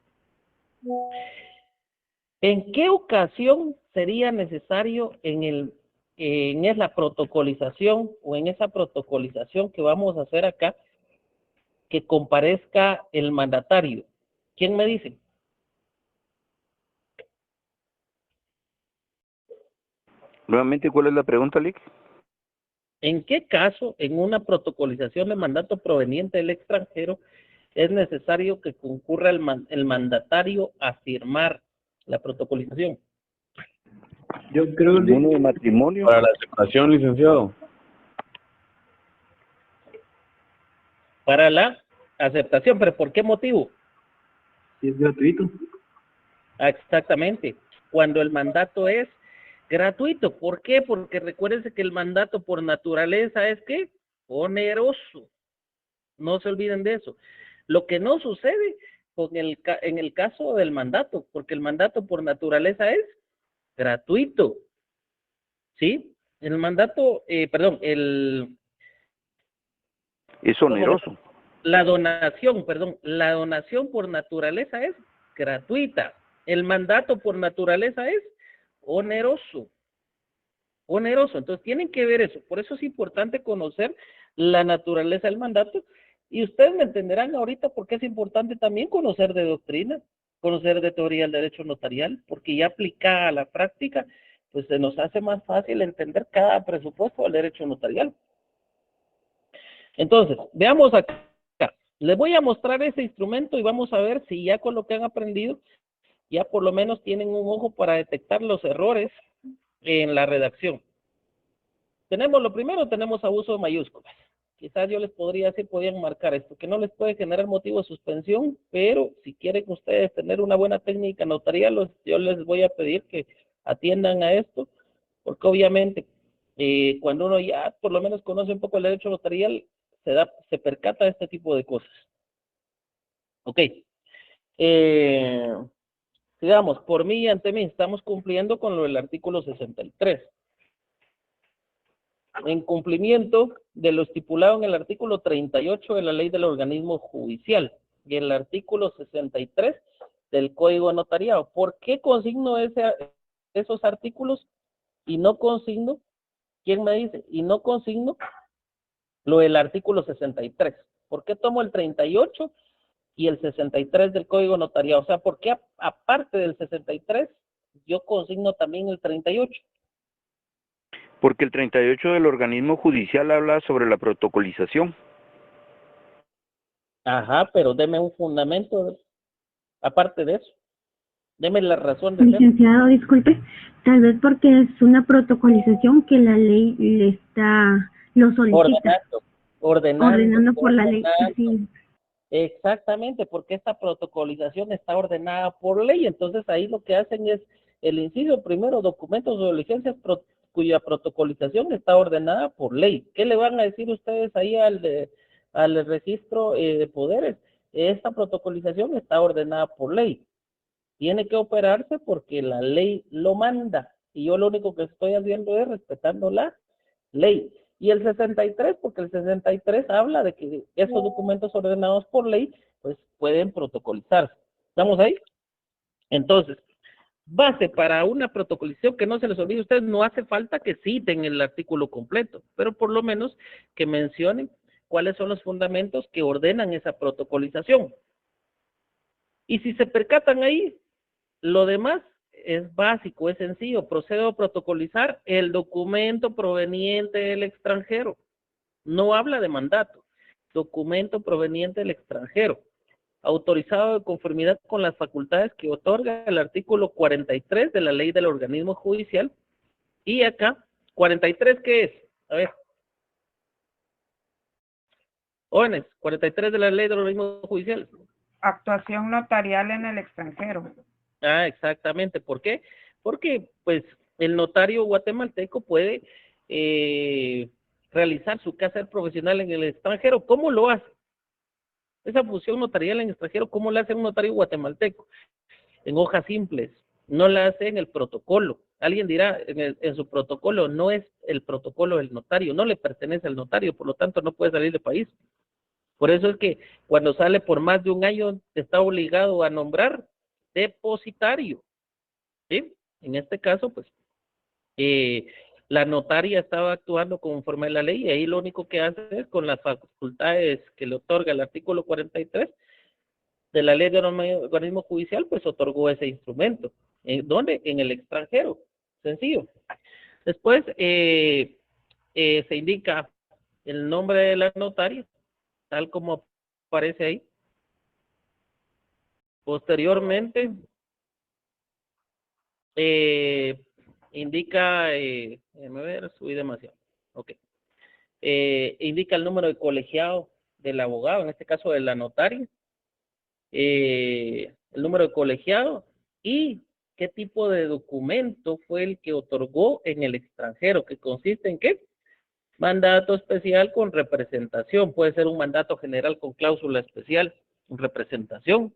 ¿En qué ocasión sería necesario en esa protocolización o en esa protocolización que vamos a hacer acá que comparezca el mandatario? ¿Quién me dice? nuevamente, ¿cuál es la pregunta, Lick? ¿En qué caso en una protocolización de mandato proveniente del extranjero es necesario que concurra el mandatario a firmar la protocolización? Yo creo ¿En uno de matrimonio? Para la separación, licenciado. Para la aceptación, pero ¿por qué motivo? que es gratuito. Exactamente, cuando el mandato es gratuito. ¿Por qué? Porque recuérdense que el mandato por naturaleza es ¿qué? Oneroso. No se olviden de eso. Lo que no sucede en el caso del mandato, porque el mandato por naturaleza es gratuito. ¿Sí? El mandato, perdón, Es oneroso. la donación por naturaleza es gratuita. El mandato por naturaleza es oneroso. Oneroso. Entonces tienen que ver eso. Por eso es importante conocer la naturaleza del mandato. Y ustedes me entenderán ahorita por qué es importante también conocer de doctrina, conocer de teoría del derecho notarial, porque ya aplicada a la práctica, pues se nos hace más fácil entender cada presupuesto del derecho notarial. Entonces, veamos acá. Les voy a mostrar ese instrumento y vamos a ver si ya con lo que han aprendido, ya por lo menos tienen un ojo para detectar los errores en la redacción. Tenemos lo primero, tenemos abuso de mayúsculas. Quizás yo les podría decir, podían marcar esto, que no les puede generar motivo de suspensión, pero si quieren ustedes tener una buena técnica notarial, yo les voy a pedir que atiendan a esto, porque obviamente cuando uno ya por lo menos conoce un poco el derecho notarial, se percata de este tipo de cosas. Ok. Digamos, por mí y ante mí, estamos cumpliendo con lo del artículo 63. En cumplimiento de lo estipulado en el artículo 38 de la ley del organismo judicial y el artículo 63 del Código Notariado. ¿Por qué consigno esos artículos? y no consigno, ¿quién me dice? Y no consigno lo del artículo 63. ¿Por qué tomo el 38 y el 63 del Código Notariado? O sea, ¿por qué aparte del 63 yo consigno también el 38? Porque el 38 del organismo judicial habla sobre la protocolización. Ajá, pero deme un fundamento aparte de eso. Deme la razón de ser. Licenciado, disculpe, tal vez porque es una protocolización que la ley lo solicita, ordenando por la ley, así. Exactamente, porque esta protocolización está ordenada por ley, entonces ahí lo que hacen es el inciso primero, documentos o licencias cuya protocolización está ordenada por ley. ¿Qué le van a decir ustedes ahí al registro de poderes? Esta protocolización está ordenada por ley. Tiene que operarse porque la ley lo manda, y yo lo único que estoy haciendo es respetando la ley. Y el 63, porque el 63 habla de que esos documentos ordenados por ley, pues pueden protocolizarse. ¿Estamos ahí? Entonces, base para una protocolización, que no se les olvide a ustedes, no hace falta que citen el artículo completo, pero por lo menos que mencionen cuáles son los fundamentos que ordenan esa protocolización. Y si se percatan ahí, lo demás es básico, es sencillo. Procedo a protocolizar el documento proveniente del extranjero. No habla de mandato. Documento proveniente del extranjero. Autorizado de conformidad con las facultades que otorga el artículo 43 de la ley del organismo judicial. Y acá, 43, ¿qué es? A ver. Jóvenes, 43 de la ley del organismo judicial. Actuación notarial en el extranjero. Ah, exactamente. ¿Por qué? Porque, pues, el notario guatemalteco puede realizar su quehacer profesional en el extranjero. ¿Cómo lo hace? Esa función notarial en el extranjero, ¿cómo la hace un notario guatemalteco? En hojas simples. No la hace en el protocolo. Alguien dirá, en su protocolo, no es el protocolo del notario, no le pertenece al notario, por lo tanto no puede salir del país. Por eso es que cuando sale por más de un año, está obligado a nombrar depositario. ¿Sí? En este caso, pues, la notaria estaba actuando conforme a la ley y ahí lo único que hace es con las facultades que le otorga el artículo 43 de la ley de organismo judicial, pues otorgó ese instrumento. ¿En dónde? En el extranjero. Sencillo. Después se indica el nombre de la notaria, tal como aparece ahí. Posteriormente, indica, déjame ver, subí demasiado. Ok. Indica el número de colegiado del abogado, en este caso de la notaria, el número de colegiado y qué tipo de documento fue el que otorgó en el extranjero, que consiste en qué? Mandato especial con representación, puede ser un mandato general con cláusula especial, con representación,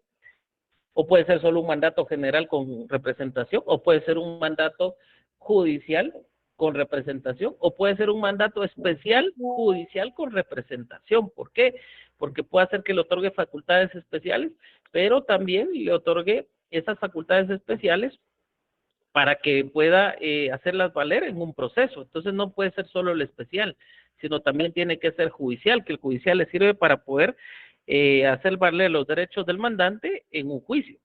o puede ser solo un mandato general con representación, o puede ser un mandato judicial con representación, o puede ser un mandato especial judicial con representación. ¿Por qué? Porque puede hacer que le otorgue facultades especiales, pero también le otorgue esas facultades especiales para que pueda hacerlas valer en un proceso. Entonces no puede ser solo el especial, sino también tiene que ser judicial, que el judicial le sirve para poder hacer valer los derechos del mandante en un juicio.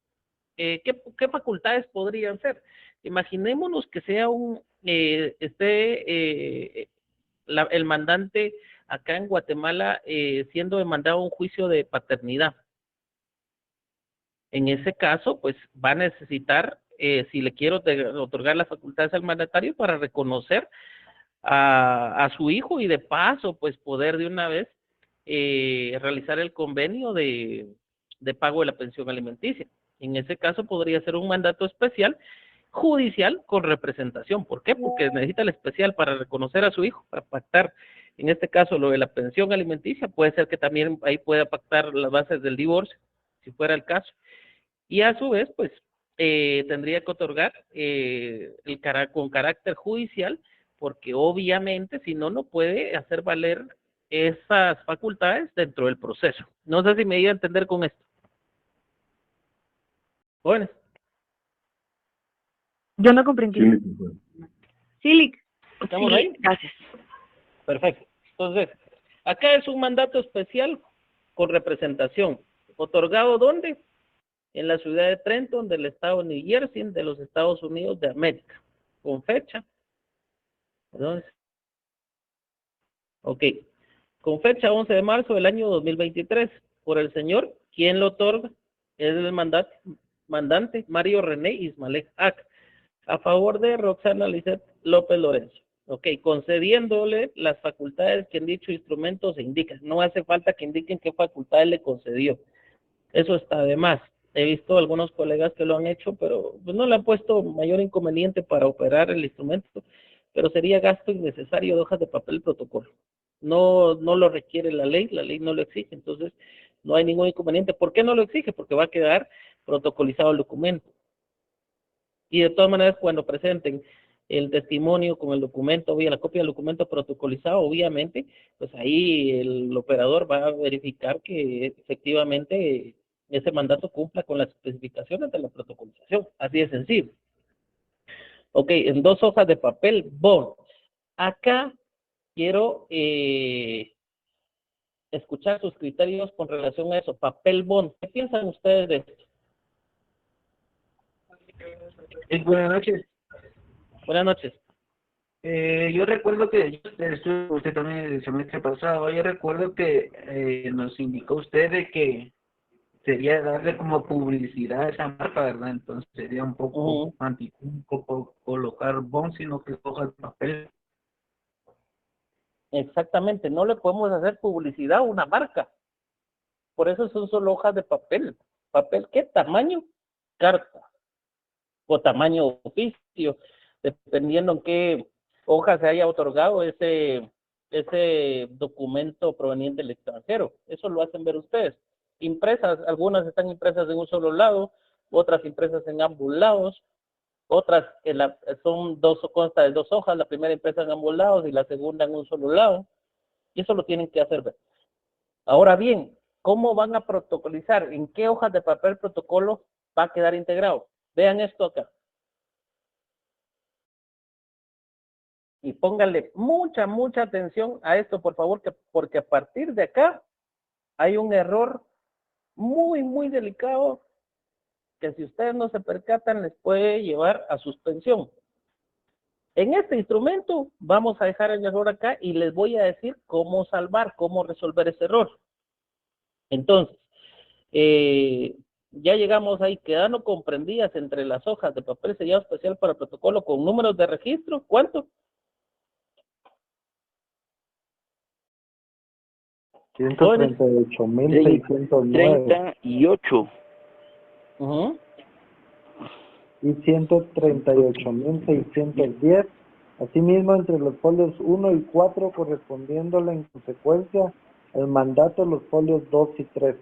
¿Qué facultades podrían ser? Imaginémonos que sea el mandante acá en Guatemala siendo demandado a un juicio de paternidad. En ese caso, pues va a necesitar, si le quiero otorgar las facultades al mandatario para reconocer a su hijo y de paso, pues poder de una vez realizar el convenio de pago de la pensión alimenticia. En ese caso podría ser un mandato especial judicial con representación. ¿Por qué? Porque necesita el especial para reconocer a su hijo, para pactar, en este caso, lo de la pensión alimenticia. Puede ser que también ahí pueda pactar las bases del divorcio, si fuera el caso. Y a su vez, pues, tendría que otorgar con carácter judicial, porque obviamente, si no, no puede hacer valer esas facultades dentro del proceso. No sé si me iba a entender con esto. Jóvenes. Yo no comprendí. Lic. ¿Estamos Sí, ahí? gracias. Perfecto. Entonces, acá es un mandato especial con representación. ¿Otorgado dónde? En la ciudad de Trenton, del estado de New Jersey, de los Estados Unidos de América. Con fecha. Perdón. Ok. Con fecha 11 de marzo del año 2023. Por el señor, ¿quién lo otorga? Es el mandante Mario René Ismalek Ac, a favor de Roxana Lizeth López Lorenzo. Ok, concediéndole las facultades que en dicho instrumento se indican. No hace falta que indiquen qué facultades le concedió. Eso está de más. He visto algunos colegas que lo han hecho, pero pues, no le han puesto mayor inconveniente para operar el instrumento, pero sería gasto innecesario de hojas de papel protocolo. No lo requiere la ley no lo exige, entonces no hay ningún inconveniente. ¿Por qué no lo exige? Porque va a quedar protocolizado el documento. Y de todas maneras, cuando presenten el testimonio con el documento, la copia del documento protocolizado, obviamente, pues ahí el operador va a verificar que efectivamente ese mandato cumpla con las especificaciones de la protocolización. Así de sencillo. Ok, en 2 hojas de papel, bond. Acá quiero escuchar sus criterios con relación a eso. Papel bond. ¿Qué piensan ustedes de esto? Buenas noches. Buenas noches. Yo recuerdo que usted también el semestre pasado, yo recuerdo que nos indicó usted de que sería darle como publicidad a esa marca, ¿verdad? Entonces sería un poco anticupo colocar bond, sino que coja el papel. Exactamente, no le podemos hacer publicidad a una marca. Por eso son solo hojas de papel. ¿Papel qué? Tamaño, carta. O tamaño oficio, dependiendo en qué hoja se haya otorgado ese documento proveniente del extranjero. Eso lo hacen ver ustedes. Impresas, algunas están impresas en un solo lado, otras impresas en ambos lados, otras consta de 2 hojas, la primera impresa en ambos lados y la segunda en un solo lado. Y eso lo tienen que hacer ver. Ahora bien, ¿cómo van a protocolizar? ¿En qué hojas de papel protocolo va a quedar integrado? Vean esto acá. Y pónganle mucha atención a esto, por favor, porque a partir de acá hay un error muy delicado que si ustedes no se percatan les puede llevar a suspensión. En este instrumento vamos a dejar el error acá y les voy a decir cómo salvar, cómo resolver ese error. Entonces, ya llegamos ahí, quedando comprendidas entre las hojas de papel sellado especial para protocolo con números de registro. ¿Cuánto? 138.609. 38. Y 138.610. Asimismo, entre los folios 1 y 4, correspondiéndole en consecuencia el mandato de los folios 2 y 3.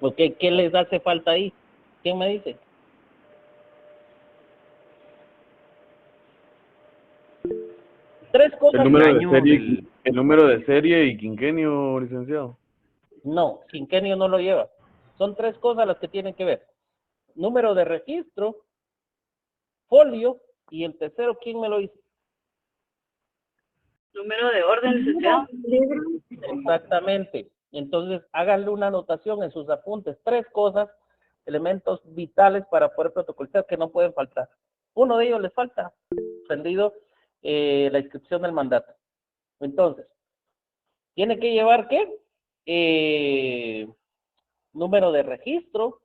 Ok, ¿qué les hace falta ahí? ¿Quién me dice? Tres cosas. El número de serie y quinquenio, licenciado. No, quinquenio no lo lleva. Son 3 cosas las que tienen que ver. Número de registro, folio, y el tercero, ¿quién me lo dice? Número de orden, licenciado. Exactamente. Entonces, háganle una anotación en sus apuntes. 3 cosas, elementos vitales para poder protocolizar que no pueden faltar. Uno de ellos les falta, entendido, la inscripción del mandato. Entonces, ¿tiene que llevar qué? Número de registro,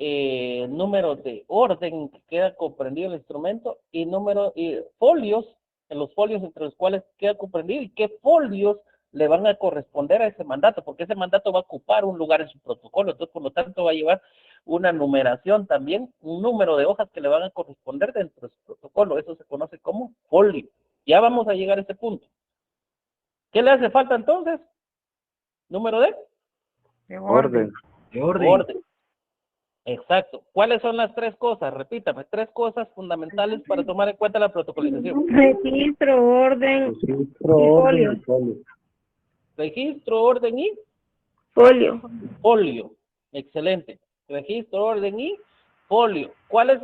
número de orden que queda comprendido el instrumento y folios, en los folios entre los cuales queda comprendido y qué folios le van a corresponder a ese mandato, porque ese mandato va a ocupar un lugar en su protocolo, entonces por lo tanto va a llevar una numeración también, un número de hojas que le van a corresponder dentro de su protocolo, eso se conoce como folio. Ya vamos a llegar a ese punto. ¿Qué le hace falta entonces? ¿Número de? Orden. Orden. Exacto. ¿Cuáles son las 3 cosas? Repítame, 3 cosas fundamentales para tomar en cuenta la protocolización. Registro, orden, folio. Registro, orden y folio. folio. Excelente. Registro, orden y folio. ¿Cuál es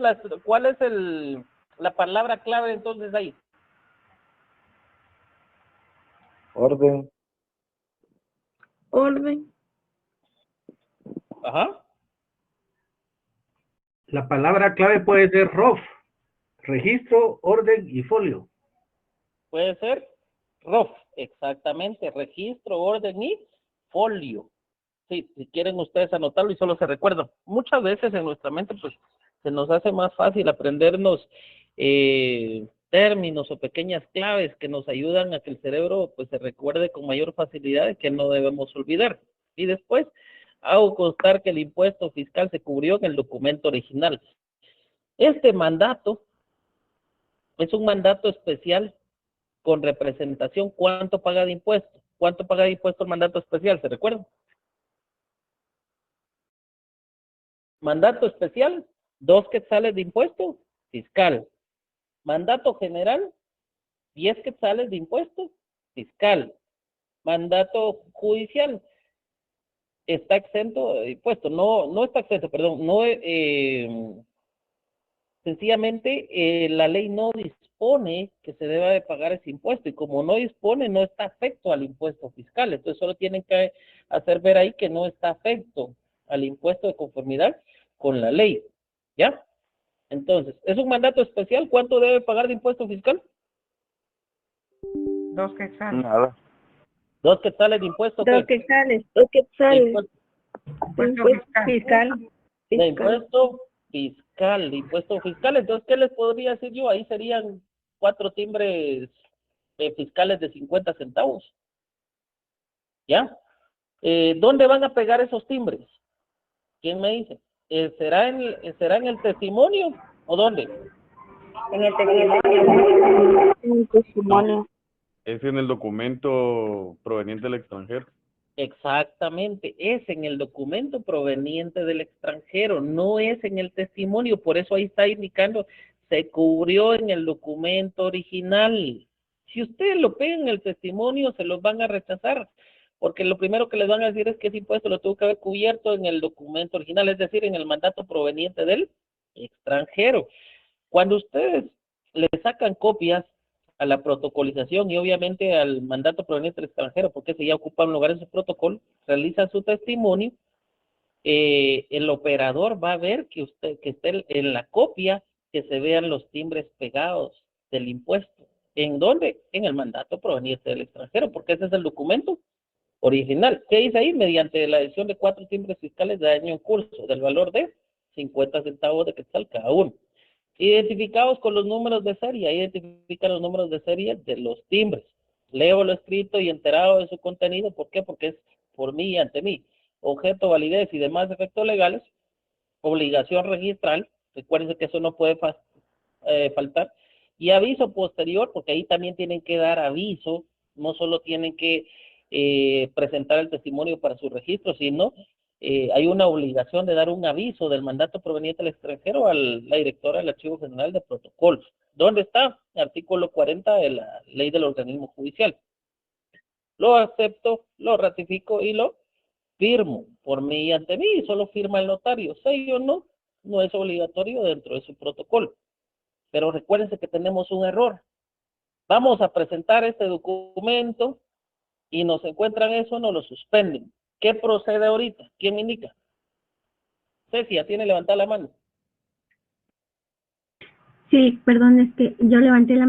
La palabra clave entonces ahí. Orden. Orden. Ajá. La palabra clave puede ser ROF, registro, orden y folio. Puede ser ROF, exactamente, registro, orden y folio. Sí, si quieren ustedes anotarlo y solo se recuerdan. Muchas veces en nuestra mente pues se nos hace más fácil aprendernos términos o pequeñas claves que nos ayudan a que el cerebro pues se recuerde con mayor facilidad y que no debemos olvidar. Y después hago constar que el impuesto fiscal se cubrió en el documento original. Este mandato es un mandato especial con representación. ¿Cuánto paga de impuesto? ¿Cuánto paga de impuesto el mandato especial? ¿Se recuerdan? Mandato especial, 2 quetzales de impuesto fiscal. Mandato general, 10 quetzales de impuesto fiscal. Mandato judicial, está exento de impuesto. No está exento, perdón. No, sencillamente, la ley no dispone que se deba de pagar ese impuesto, y como no dispone, no está afecto al impuesto fiscal. Entonces solo tienen que hacer ver ahí que no está afecto al impuesto de conformidad con la ley, ¿ya? Entonces, ¿es un mandato especial? ¿Cuánto debe pagar de impuesto fiscal? 2 quetzales. Nada. 2 quetzales de impuesto, Dos ¿qué? quetzales. De impuesto, Impuesto fiscal. Fiscal. de impuesto fiscal, de impuesto fiscal. Entonces, ¿qué les podría decir yo? Ahí serían 4 timbres fiscales de 50 centavos, ¿ya? ¿Dónde van a pegar esos timbres? ¿Quién me dice? ¿Será en el testimonio o dónde? En el testimonio. En el testimonio. Es en el documento proveniente del extranjero. Exactamente, es en el documento proveniente del extranjero, no es en el testimonio. Por eso ahí está indicando, se cubrió en el documento original. Si ustedes lo pegan en el testimonio, se los van a rechazar, porque lo primero que les van a decir es que ese impuesto lo tuvo que haber cubierto en el documento original, es decir, en el mandato proveniente del extranjero. Cuando ustedes le sacan copias a la protocolización y obviamente al mandato proveniente del extranjero, porque ese ya ocupa un lugar en su protocolo, realizan su testimonio, el operador va a ver que esté en la copia, que se vean los timbres pegados del impuesto. ¿En dónde? En el mandato proveniente del extranjero, porque ese es el documento original. ¿Qué dice ahí? Mediante la edición de 4 timbres fiscales de año en curso, del valor de 50 centavos de quetzal cada uno. Identificados con los números de serie, identifica los números de serie de los timbres. Leo lo escrito y enterado de su contenido. ¿Por qué? Porque es por mí y ante mí. Objeto, validez y demás efectos legales. Obligación registral. Recuérdense que eso no puede faltar. Y aviso posterior, porque ahí también tienen que dar aviso. No solo tienen que presentar el testimonio para su registro, sino hay una obligación de dar un aviso del mandato proveniente del extranjero a la directora del Archivo General de Protocolos. ¿Dónde está? Artículo 40 de la Ley del Organismo Judicial. Lo acepto, lo ratifico y lo firmo por mí y ante mí, solo firma el notario. Sí o no, no es obligatorio dentro de su protocolo. Pero recuérdense que tenemos un error. Vamos a presentar este documento y nos encuentran eso, nos lo suspenden. ¿Qué procede ahorita? ¿Quién me indica? Cecia, tiene levantada la mano. Sí, perdón, es que yo levanté la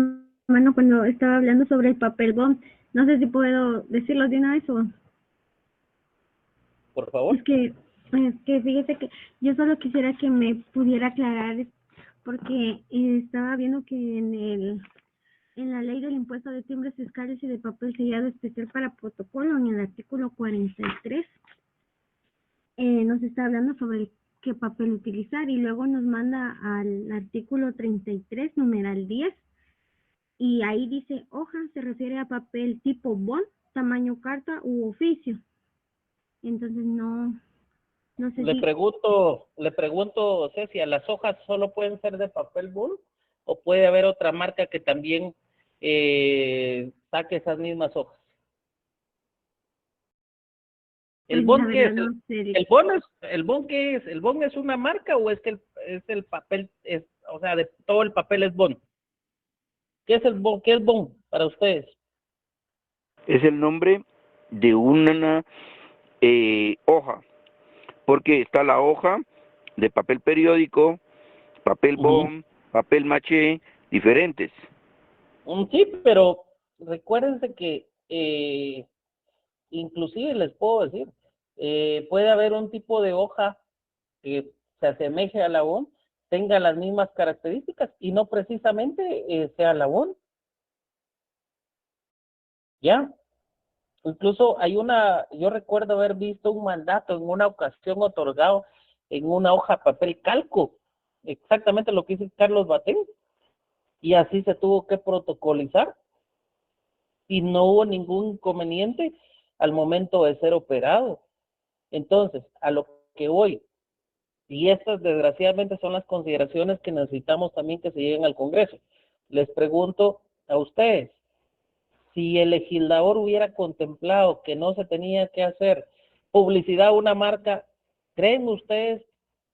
mano cuando estaba hablando sobre el papel bond. No sé si puedo decirlo de una vez o... Por favor. Es que fíjese que yo solo quisiera que me pudiera aclarar, porque estaba viendo que en la ley del impuesto de timbres fiscales y de papel sellado especial para protocolo, en el artículo 43, nos está hablando sobre qué papel utilizar, y luego nos manda al artículo 33, numeral 10, y ahí dice hoja, se refiere a papel tipo bond, tamaño carta u oficio. Entonces no sé Le si... pregunto, Cecia, ¿las hojas solo pueden ser de papel bull o puede haber otra marca que también saque esas mismas hojas? ¿El Pues la bond qué verdad es? no sé. ¿El bond qué es? ¿El bond es una marca o es que es el papel, o sea, de todo el papel es bond? ¿Qué es el bond? ¿Qué es bond para ustedes? Es el nombre de una hoja, porque está la hoja de papel periódico, papel bond, papel maché, diferentes. Sí, pero recuérdense que inclusive les puedo decir, puede haber un tipo de hoja que se asemeje a la bond, tenga las mismas características y no precisamente sea la bond, ¿ya? Incluso yo recuerdo haber visto un mandato en una ocasión otorgado en una hoja de papel calco, exactamente lo que dice Carlos Batén, y así se tuvo que protocolizar y no hubo ningún inconveniente al momento de ser operado. Entonces, a lo que voy, y estas desgraciadamente son las consideraciones que necesitamos también que se lleguen al Congreso. Les pregunto a ustedes, si el legislador hubiera contemplado que no se tenía que hacer publicidad a una marca, ¿creen ustedes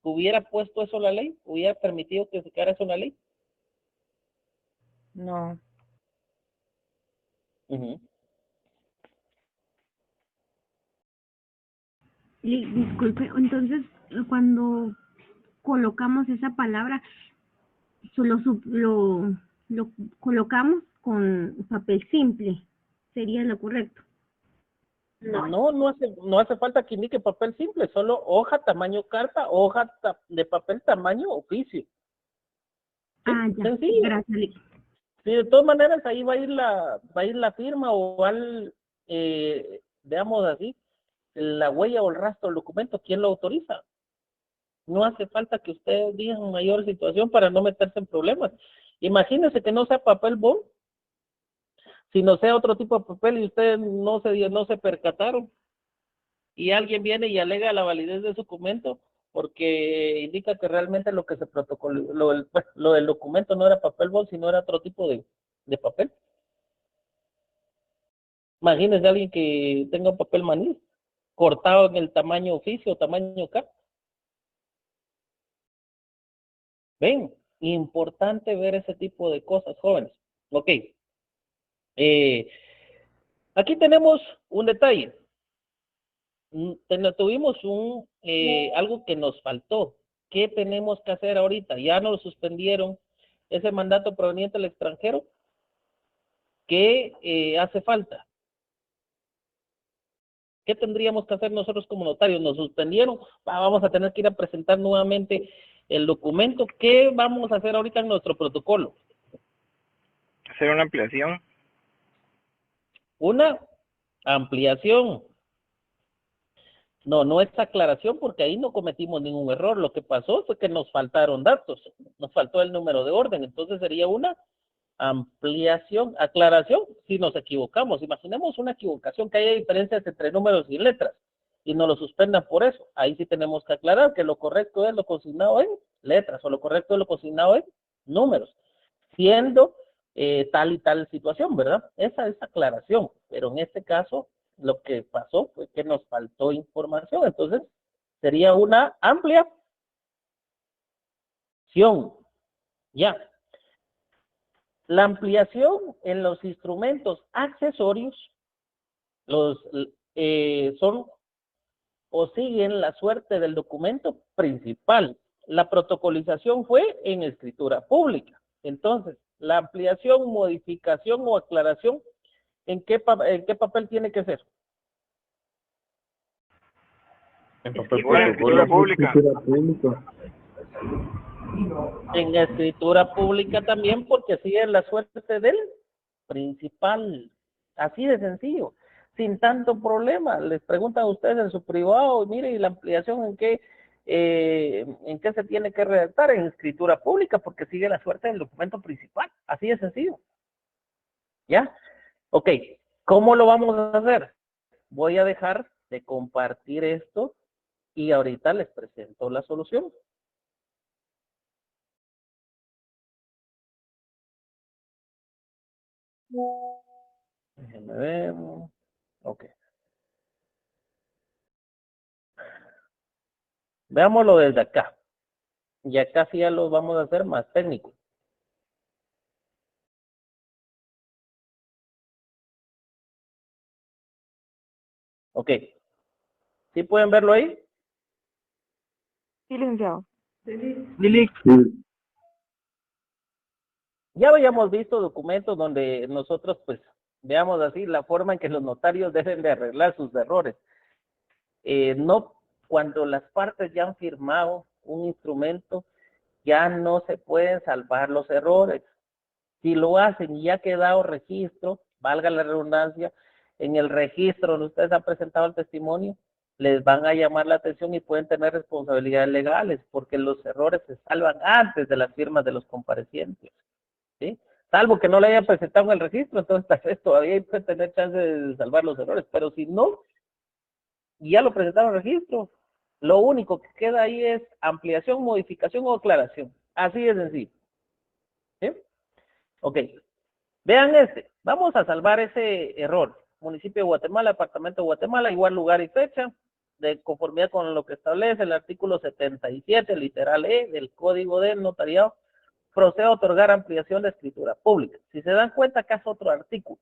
que hubiera puesto eso en la ley? ¿Hubiera permitido que se quedara eso en la ley? No. Disculpe, entonces cuando colocamos esa palabra, solo lo colocamos con papel simple, sería lo correcto. No hace falta que indique papel simple, solo hoja tamaño carta, hoja de papel tamaño oficio. ¿Sí? Ya, Sencillo. gracias. Sí, de todas maneras ahí va a ir la firma o veamos así, la huella o el rastro del documento, ¿quién lo autoriza? No hace falta que ustedes digan mayor situación para no meterse en problemas. Imagínense que no sea papel bond, sino sea otro tipo de papel y ustedes no se percataron y alguien viene y alega la validez de su documento porque indica que realmente lo que se protocoló, lo del documento no era papel bond, sino era otro tipo de papel. Imagínense alguien que tenga un papel maní cortado en el tamaño oficio, tamaño K. Ven, importante ver ese tipo de cosas, jóvenes. Ok. Aquí tenemos un detalle. Tuvimos algo que nos faltó. ¿Qué tenemos que hacer ahorita? Ya nos suspendieron ese mandato proveniente del extranjero. ¿Qué hace falta? ¿Qué tendríamos que hacer nosotros como notarios? Nos suspendieron, vamos a tener que ir a presentar nuevamente el documento. ¿Qué vamos a hacer ahorita en nuestro protocolo? Hacer una ampliación. Una ampliación. No es aclaración porque ahí no cometimos ningún error. Lo que pasó fue que nos faltaron datos, nos faltó el número de orden. Entonces sería una ampliación, aclaración, si nos equivocamos. Imaginemos una equivocación, que haya diferencias entre números y letras y nos lo suspendan por eso. Ahí sí tenemos que aclarar que lo correcto es lo consignado en letras o lo correcto es lo consignado en números, siendo tal y tal situación, ¿verdad? Esa es aclaración, pero en este caso lo que pasó fue que nos faltó información, entonces sería una ampliación. Ya. La ampliación en los instrumentos accesorios son o siguen la suerte del documento principal. La protocolización fue en escritura pública. Entonces, la ampliación, modificación o aclaración, ¿en qué papel tiene que ser? En papel Igual, escritura pública. En escritura pública también, porque sigue la suerte del principal. Así de sencillo, sin tanto problema. Les preguntan a ustedes en su privado, mire, ¿y la ampliación en qué se tiene que redactar? En escritura pública, porque sigue la suerte del documento principal. Así de sencillo. ¿Ya? Ok, ¿cómo lo vamos a hacer? Voy a dejar de compartir esto y ahorita les presento la solución. Déjenme ver. Ok. Veámoslo desde acá. Y acá sí ya lo vamos a hacer más técnico. Ok. ¿Sí pueden verlo ahí? Sí, licenciado. Lili. Ya habíamos visto documentos donde nosotros, pues, veamos así la forma en que los notarios deben de arreglar sus errores. No, cuando las partes ya han firmado un instrumento, ya no se pueden salvar los errores. Si lo hacen y ya ha quedado registro, valga la redundancia, en el registro donde ustedes han presentado el testimonio, les van a llamar la atención y pueden tener responsabilidades legales, porque los errores se salvan antes de las firmas de los comparecientes, ¿sí? Salvo que no le hayan presentado en el registro, entonces tal vez todavía puede tener chance de salvar los errores, pero si no, y ya lo presentaron en registro, lo único que queda ahí es ampliación, modificación o aclaración. Así de sencillo. ¿Sí? Ok. Vean este. Vamos a salvar ese error. Municipio de Guatemala, Departamento de Guatemala, igual lugar y fecha, de conformidad con lo que establece el artículo 77, literal E, del Código de Notariado, procede a otorgar ampliación de escritura pública. Si se dan cuenta, acá es otro artículo.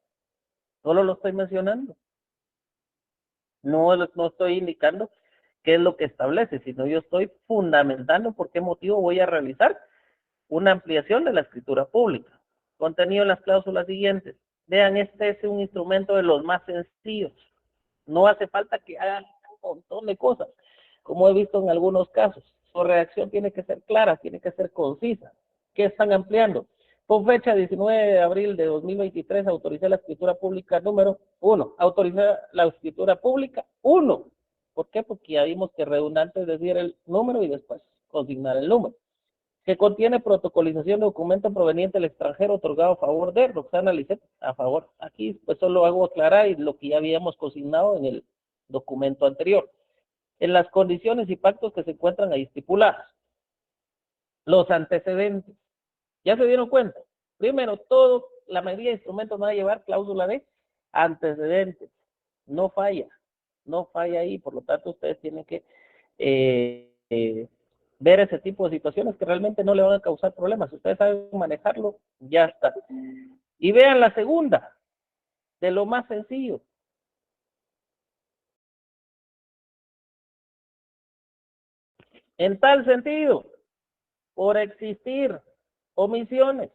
Solo lo estoy mencionando. No estoy indicando qué es lo que establece, sino yo estoy fundamentando por qué motivo voy a realizar una ampliación de la escritura pública. Contenido en las cláusulas siguientes. Vean, este es un instrumento de los más sencillos. No hace falta que hagan un montón de cosas, como he visto en algunos casos. Su redacción tiene que ser clara, tiene que ser concisa. ¿Qué están ampliando? Con fecha 19 de abril de 2023, autoricé la escritura pública número 1. Autoricé la escritura pública 1. ¿Por qué? Porque ya vimos que redundante es decir el número y después consignar el número. Que contiene protocolización de documento proveniente del extranjero otorgado a favor de Roxana Lisset, a favor. Aquí pues solo hago aclarar y lo que ya habíamos consignado en el documento anterior. En las condiciones y pactos que se encuentran ahí estipulados. Los antecedentes. ¿Ya se dieron cuenta? Primero, la mayoría de instrumentos van a llevar cláusula de antecedentes. No falla. No falla ahí. Por lo tanto, ustedes tienen que ver ese tipo de situaciones que realmente no le van a causar problemas. Si ustedes saben manejarlo, ya está. Y vean la segunda, de lo más sencillo. En tal sentido, por existir omisiones,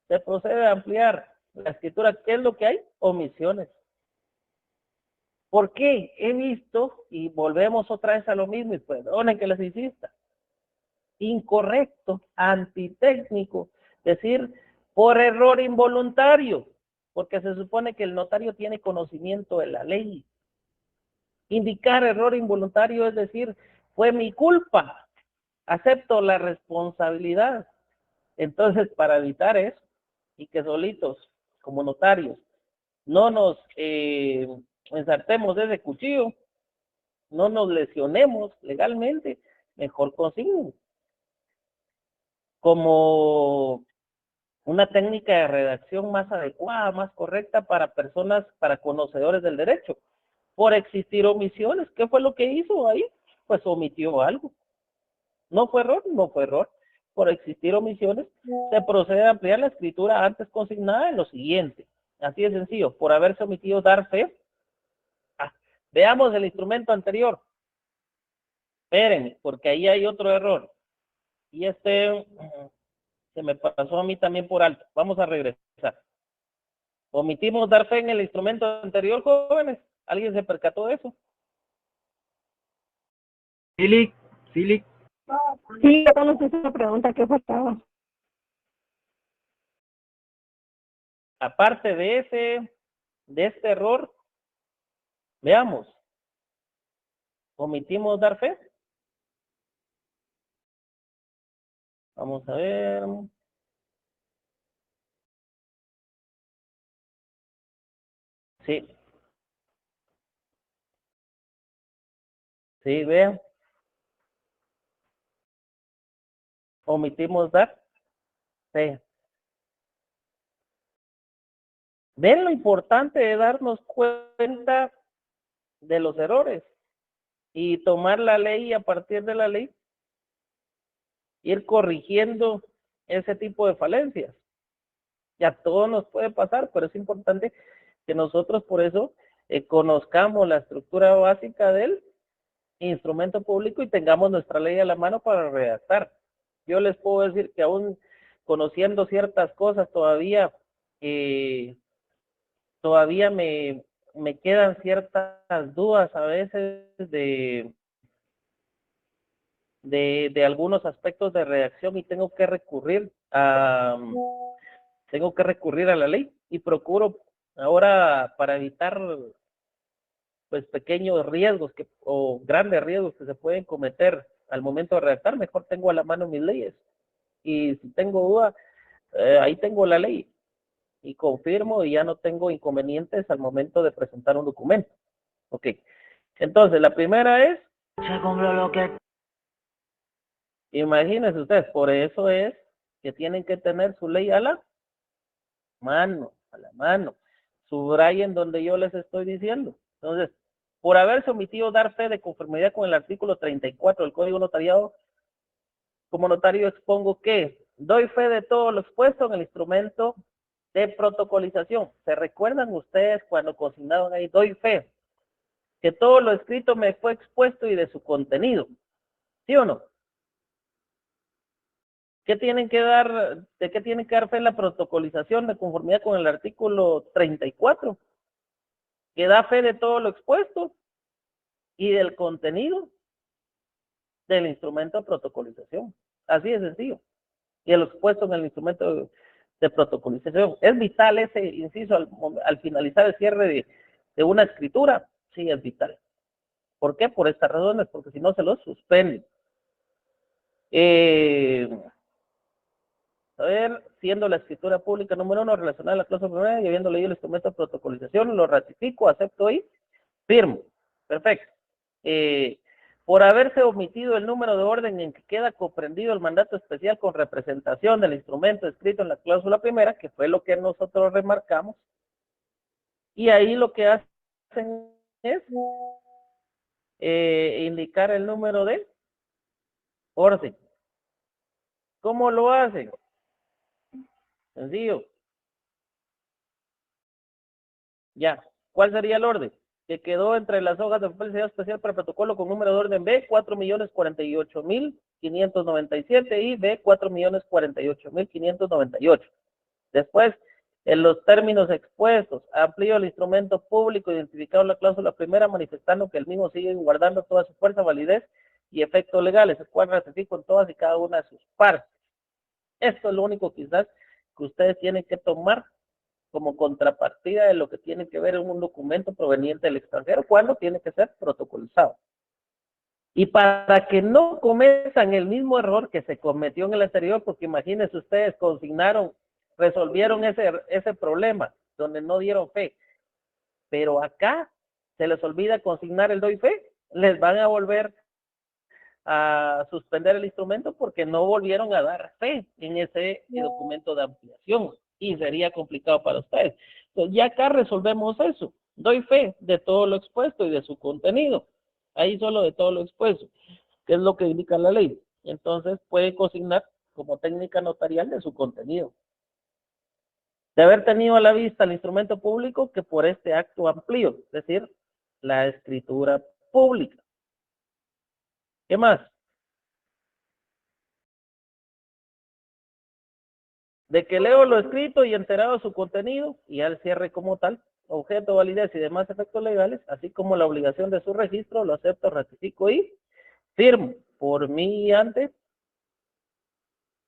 se procede a ampliar la escritura. ¿Qué es lo que hay? Omisiones. ¿Por qué? He visto, y volvemos otra vez a lo mismo, y perdonen que les insista, incorrecto, antitécnico, decir por error involuntario, porque se supone que el notario tiene conocimiento de la ley. Indicar error involuntario es decir, fue mi culpa, acepto la responsabilidad. Entonces, para evitar eso, y que solitos, como notarios, no nos ensartemos de ese cuchillo, no nos lesionemos legalmente, mejor consignen. Como una técnica de redacción más adecuada, más correcta para personas, para conocedores del derecho. Por existir omisiones, ¿qué fue lo que hizo ahí? Pues omitió algo. ¿No fue error? No fue error. Por existir omisiones, se procede a ampliar la escritura antes consignada en lo siguiente. Así de sencillo, por haberse omitido dar fe. Veamos el instrumento anterior. Espérenme, porque ahí hay otro error. Y se me pasó a mí también por alto. Vamos a regresar. Omitimos dar fe en el instrumento anterior, jóvenes. ¿Alguien se percató de eso? Silic. Sí, yo conocí esa pregunta, ¿qué faltaba? Aparte de este error, veamos. Omitimos dar fe. Vamos a ver. Sí. Sí, vean. Omitimos dar fe. Ven lo importante de darnos cuenta de los errores. De los errores. y tomar la ley y a partir de la ley ir corrigiendo ese tipo de falencias. Ya todo nos puede pasar, pero es importante que nosotros por eso conozcamos la estructura básica del instrumento público y tengamos nuestra ley a la mano para redactar. Yo les puedo decir que aún conociendo ciertas cosas todavía me quedan ciertas dudas a veces de algunos aspectos de redacción y tengo que recurrir a la ley y procuro ahora para evitar pues pequeños riesgos o grandes riesgos que se pueden cometer al momento de redactar, mejor tengo a la mano mis leyes y si tengo duda, ahí tengo la ley y confirmo y ya no tengo inconvenientes al momento de presentar un documento. Ok, entonces la primera es, imagínense ustedes, por eso es que tienen que tener su ley a la mano, subrayen donde yo les estoy diciendo. Entonces, por haberse omitido dar fe de conformidad con el artículo 34 del Código Notariado, como notario expongo que doy fe de todo lo expuesto en el instrumento de protocolización. ¿Se recuerdan ustedes cuando consignaron ahí doy fe? Que todo lo escrito me fue expuesto y de su contenido. ¿Sí o no? ¿Qué tienen que dar, de qué tienen que dar fe en la protocolización de conformidad con el artículo 34? Que da fe de todo lo expuesto y del contenido del instrumento de protocolización. Así de sencillo. Y el expuesto en el instrumento de protocolización. ¿Es vital ese inciso al finalizar el cierre de una escritura? Sí, es vital. ¿Por qué? Por estas razones, porque si no se lo suspenden. A ver, siendo la escritura pública número 1 relacionada a la cláusula primera y habiendo leído el instrumento de protocolización, lo ratifico, acepto y firmo. Perfecto. Por haberse omitido el número de orden en que queda comprendido el mandato especial con representación del instrumento escrito en la cláusula primera, que fue lo que nosotros remarcamos, y ahí lo que hacen es indicar el número de orden. ¿Cómo lo hacen? Sencillo. Ya. ¿Cuál sería el orden? Que quedó entre las hojas de papel sellado especial para protocolo con número de orden B, 4.048.597 y B, 4.048.598. Después, en los términos expuestos, amplío el instrumento público identificado en la cláusula primera, manifestando que el mismo sigue guardando toda su fuerza, validez y efectos legales, el cual ratifico en todas y cada una de sus partes. Esto es lo único quizás que ustedes tienen que tomar como contrapartida de lo que tiene que ver en un documento proveniente del extranjero, cuando tiene que ser protocolizado. Y para que no cometan el mismo error que se cometió en el anterior, porque imagínense ustedes, consignaron, resolvieron ese problema, donde no dieron fe, pero acá se les olvida consignar el doy fe, les van a volver a suspender el instrumento porque no volvieron a dar fe en ese documento de ampliación y sería complicado para ustedes. Entonces ya acá resolvemos eso. Doy fe de todo lo expuesto y de su contenido. Ahí solo de todo lo expuesto, que es lo que indica la ley. Entonces puede consignar como técnica notarial de su contenido. De haber tenido a la vista el instrumento público que por este acto amplío, es decir, la escritura pública. ¿Qué más? De que leo lo escrito y enterado de su contenido y al cierre como tal, objeto, validez y demás efectos legales, así como la obligación de su registro, lo acepto, ratifico y firmo por mí y ante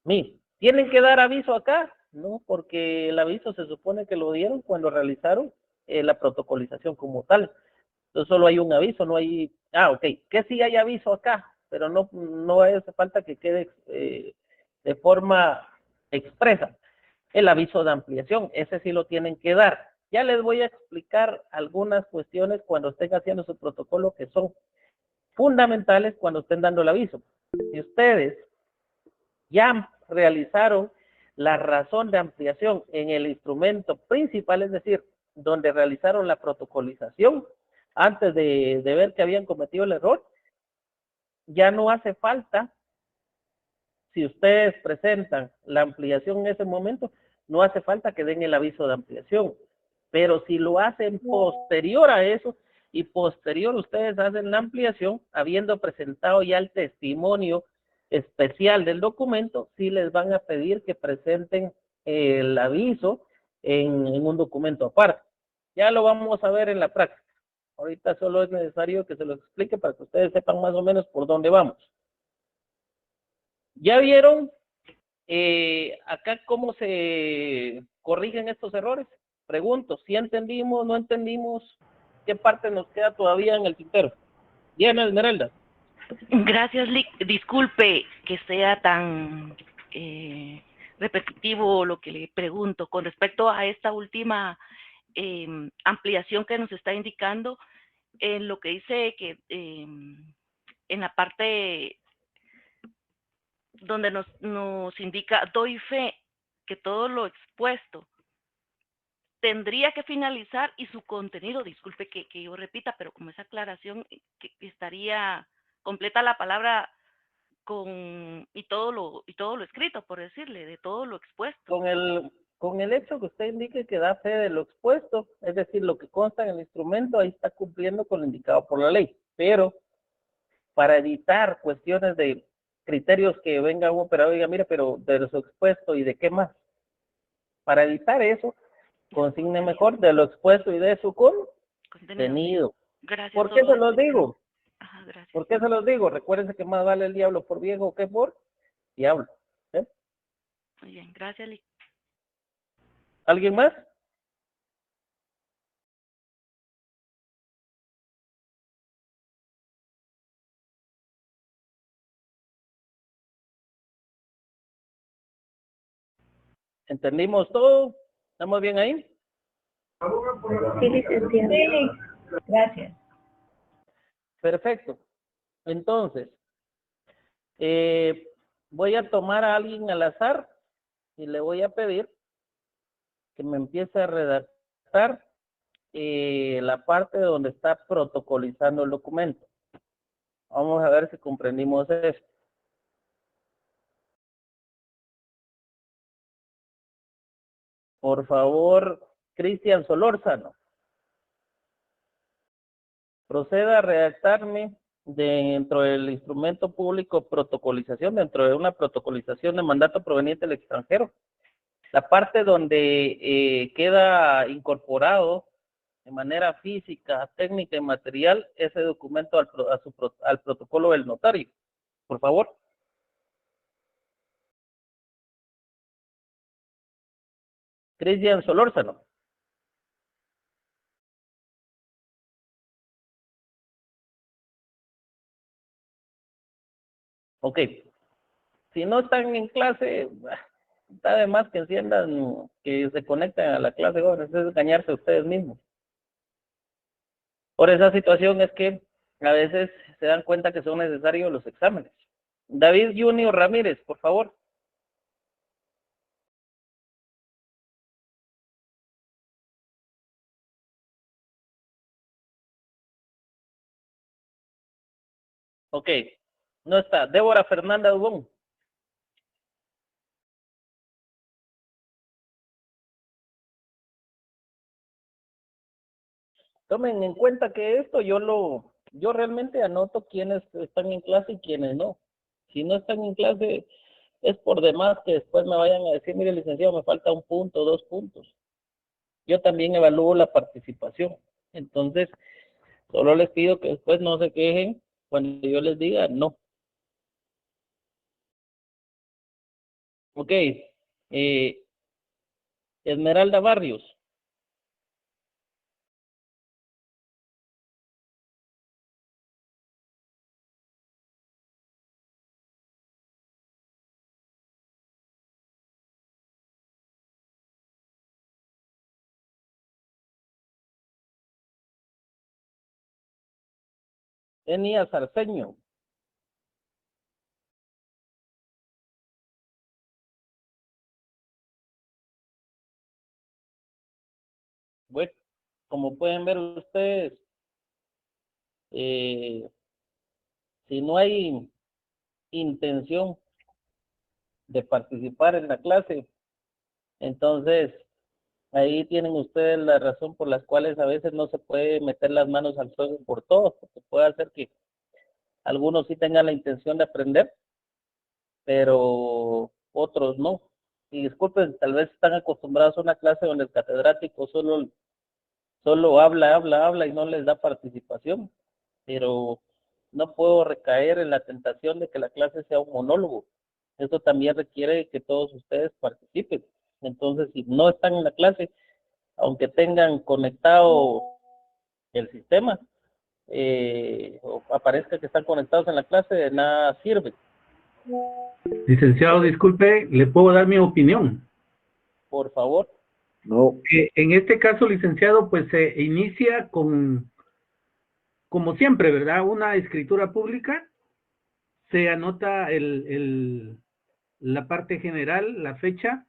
mí. ¿Tienen que dar aviso acá? No, porque el aviso se supone que lo dieron cuando realizaron la protocolización como tal. Entonces solo hay un aviso, no hay... ok, que sí hay aviso acá, pero no hace falta que quede de forma expresa. El aviso de ampliación, ese sí lo tienen que dar. Ya les voy a explicar algunas cuestiones cuando estén haciendo su protocolo que son fundamentales cuando estén dando el aviso. Si ustedes ya realizaron la razón de ampliación en el instrumento principal, es decir, donde realizaron la protocolización, antes de ver que habían cometido el error, ya no hace falta, si ustedes presentan la ampliación en ese momento, no hace falta que den el aviso de ampliación. Pero si lo hacen posterior a eso, y posterior ustedes hacen la ampliación, habiendo presentado ya el testimonio especial del documento, sí les van a pedir que presenten el aviso en un documento aparte. Ya lo vamos a ver en la práctica. Ahorita solo es necesario que se lo explique para que ustedes sepan más o menos por dónde vamos. ¿Ya vieron acá cómo se corrigen estos errores? Pregunto, ¿si entendimos, no entendimos? ¿Qué parte nos queda todavía en el tintero? Diana Esmeralda. Gracias, Lick. Disculpe que sea tan repetitivo lo que le pregunto. Con respecto a esta última ampliación que nos está indicando, en lo que dice que en la parte donde nos indica, doy fe que todo lo expuesto tendría que finalizar y su contenido, disculpe que yo repita, pero como esa aclaración que estaría completa la palabra con y todo lo escrito, por decirle, de todo lo expuesto. Con el hecho que usted indique que da fe de lo expuesto, es decir, lo que consta en el instrumento, ahí está cumpliendo con lo indicado por la ley. Pero para evitar cuestiones de criterios que venga un operador y diga, mire, pero de lo expuesto y de qué más. Para evitar eso, consigne mejor de lo expuesto y de su contenido. Gracias. ¿Por qué se los digo? Ajá, gracias. ¿Por qué se los digo? Recuérdense que más vale el diablo por viejo que por diablo. ¿Eh? Muy bien, gracias, Lick. ¿Alguien más? ¿Entendimos todo? ¿Estamos bien ahí? Sí, licenciado. Sí, gracias. Perfecto. Entonces, voy a tomar a alguien al azar y le voy a pedir que me empiece a redactar la parte donde está protocolizando el documento. Vamos a ver si comprendimos esto. Por favor, Cristian Solórzano, proceda a redactarme dentro del instrumento público protocolización, dentro de una protocolización de mandato proveniente del extranjero. La parte donde queda incorporado de manera física, técnica y material ese documento al protocolo del notario. Por favor. Cristian Solórzano. Ok. Si no están en clase, está de más que enciendan, que se conecten a la clase, jóvenes, es engañarse a ustedes mismos. Por esa situación es que a veces se dan cuenta que son necesarios los exámenes. David Junior Ramírez, por favor. Ok, no está. Débora Fernanda Dubón. Tomen en cuenta que esto yo realmente anoto quiénes están en clase y quiénes no. Si no están en clase, es por demás que después me vayan a decir, mire, licenciado, me falta 1 punto, 2 puntos. Yo también evalúo la participación. Entonces, solo les pido que después no se quejen cuando yo les diga no. Ok. Esmeralda Barrios. Enia Sarceño. Bueno, como pueden ver ustedes, Si no hay intención de participar en la clase, entonces ahí tienen ustedes la razón por las cuales a veces no se puede meter las manos al fuego por todos, porque puede hacer que algunos sí tengan la intención de aprender, pero otros no. Y disculpen, tal vez están acostumbrados a una clase donde el catedrático solo habla y no les da participación, pero no puedo recaer en la tentación de que la clase sea un monólogo. Eso también requiere que todos ustedes participen. Entonces, si no están en la clase, aunque tengan conectado el sistema, o aparezca que están conectados en la clase, de nada sirve. Licenciado, disculpe, ¿le puedo dar mi opinión? Por favor. No. Que en este caso, licenciado, pues se inicia con, como siempre, ¿verdad? Una escritura pública, se anota la parte general, la fecha,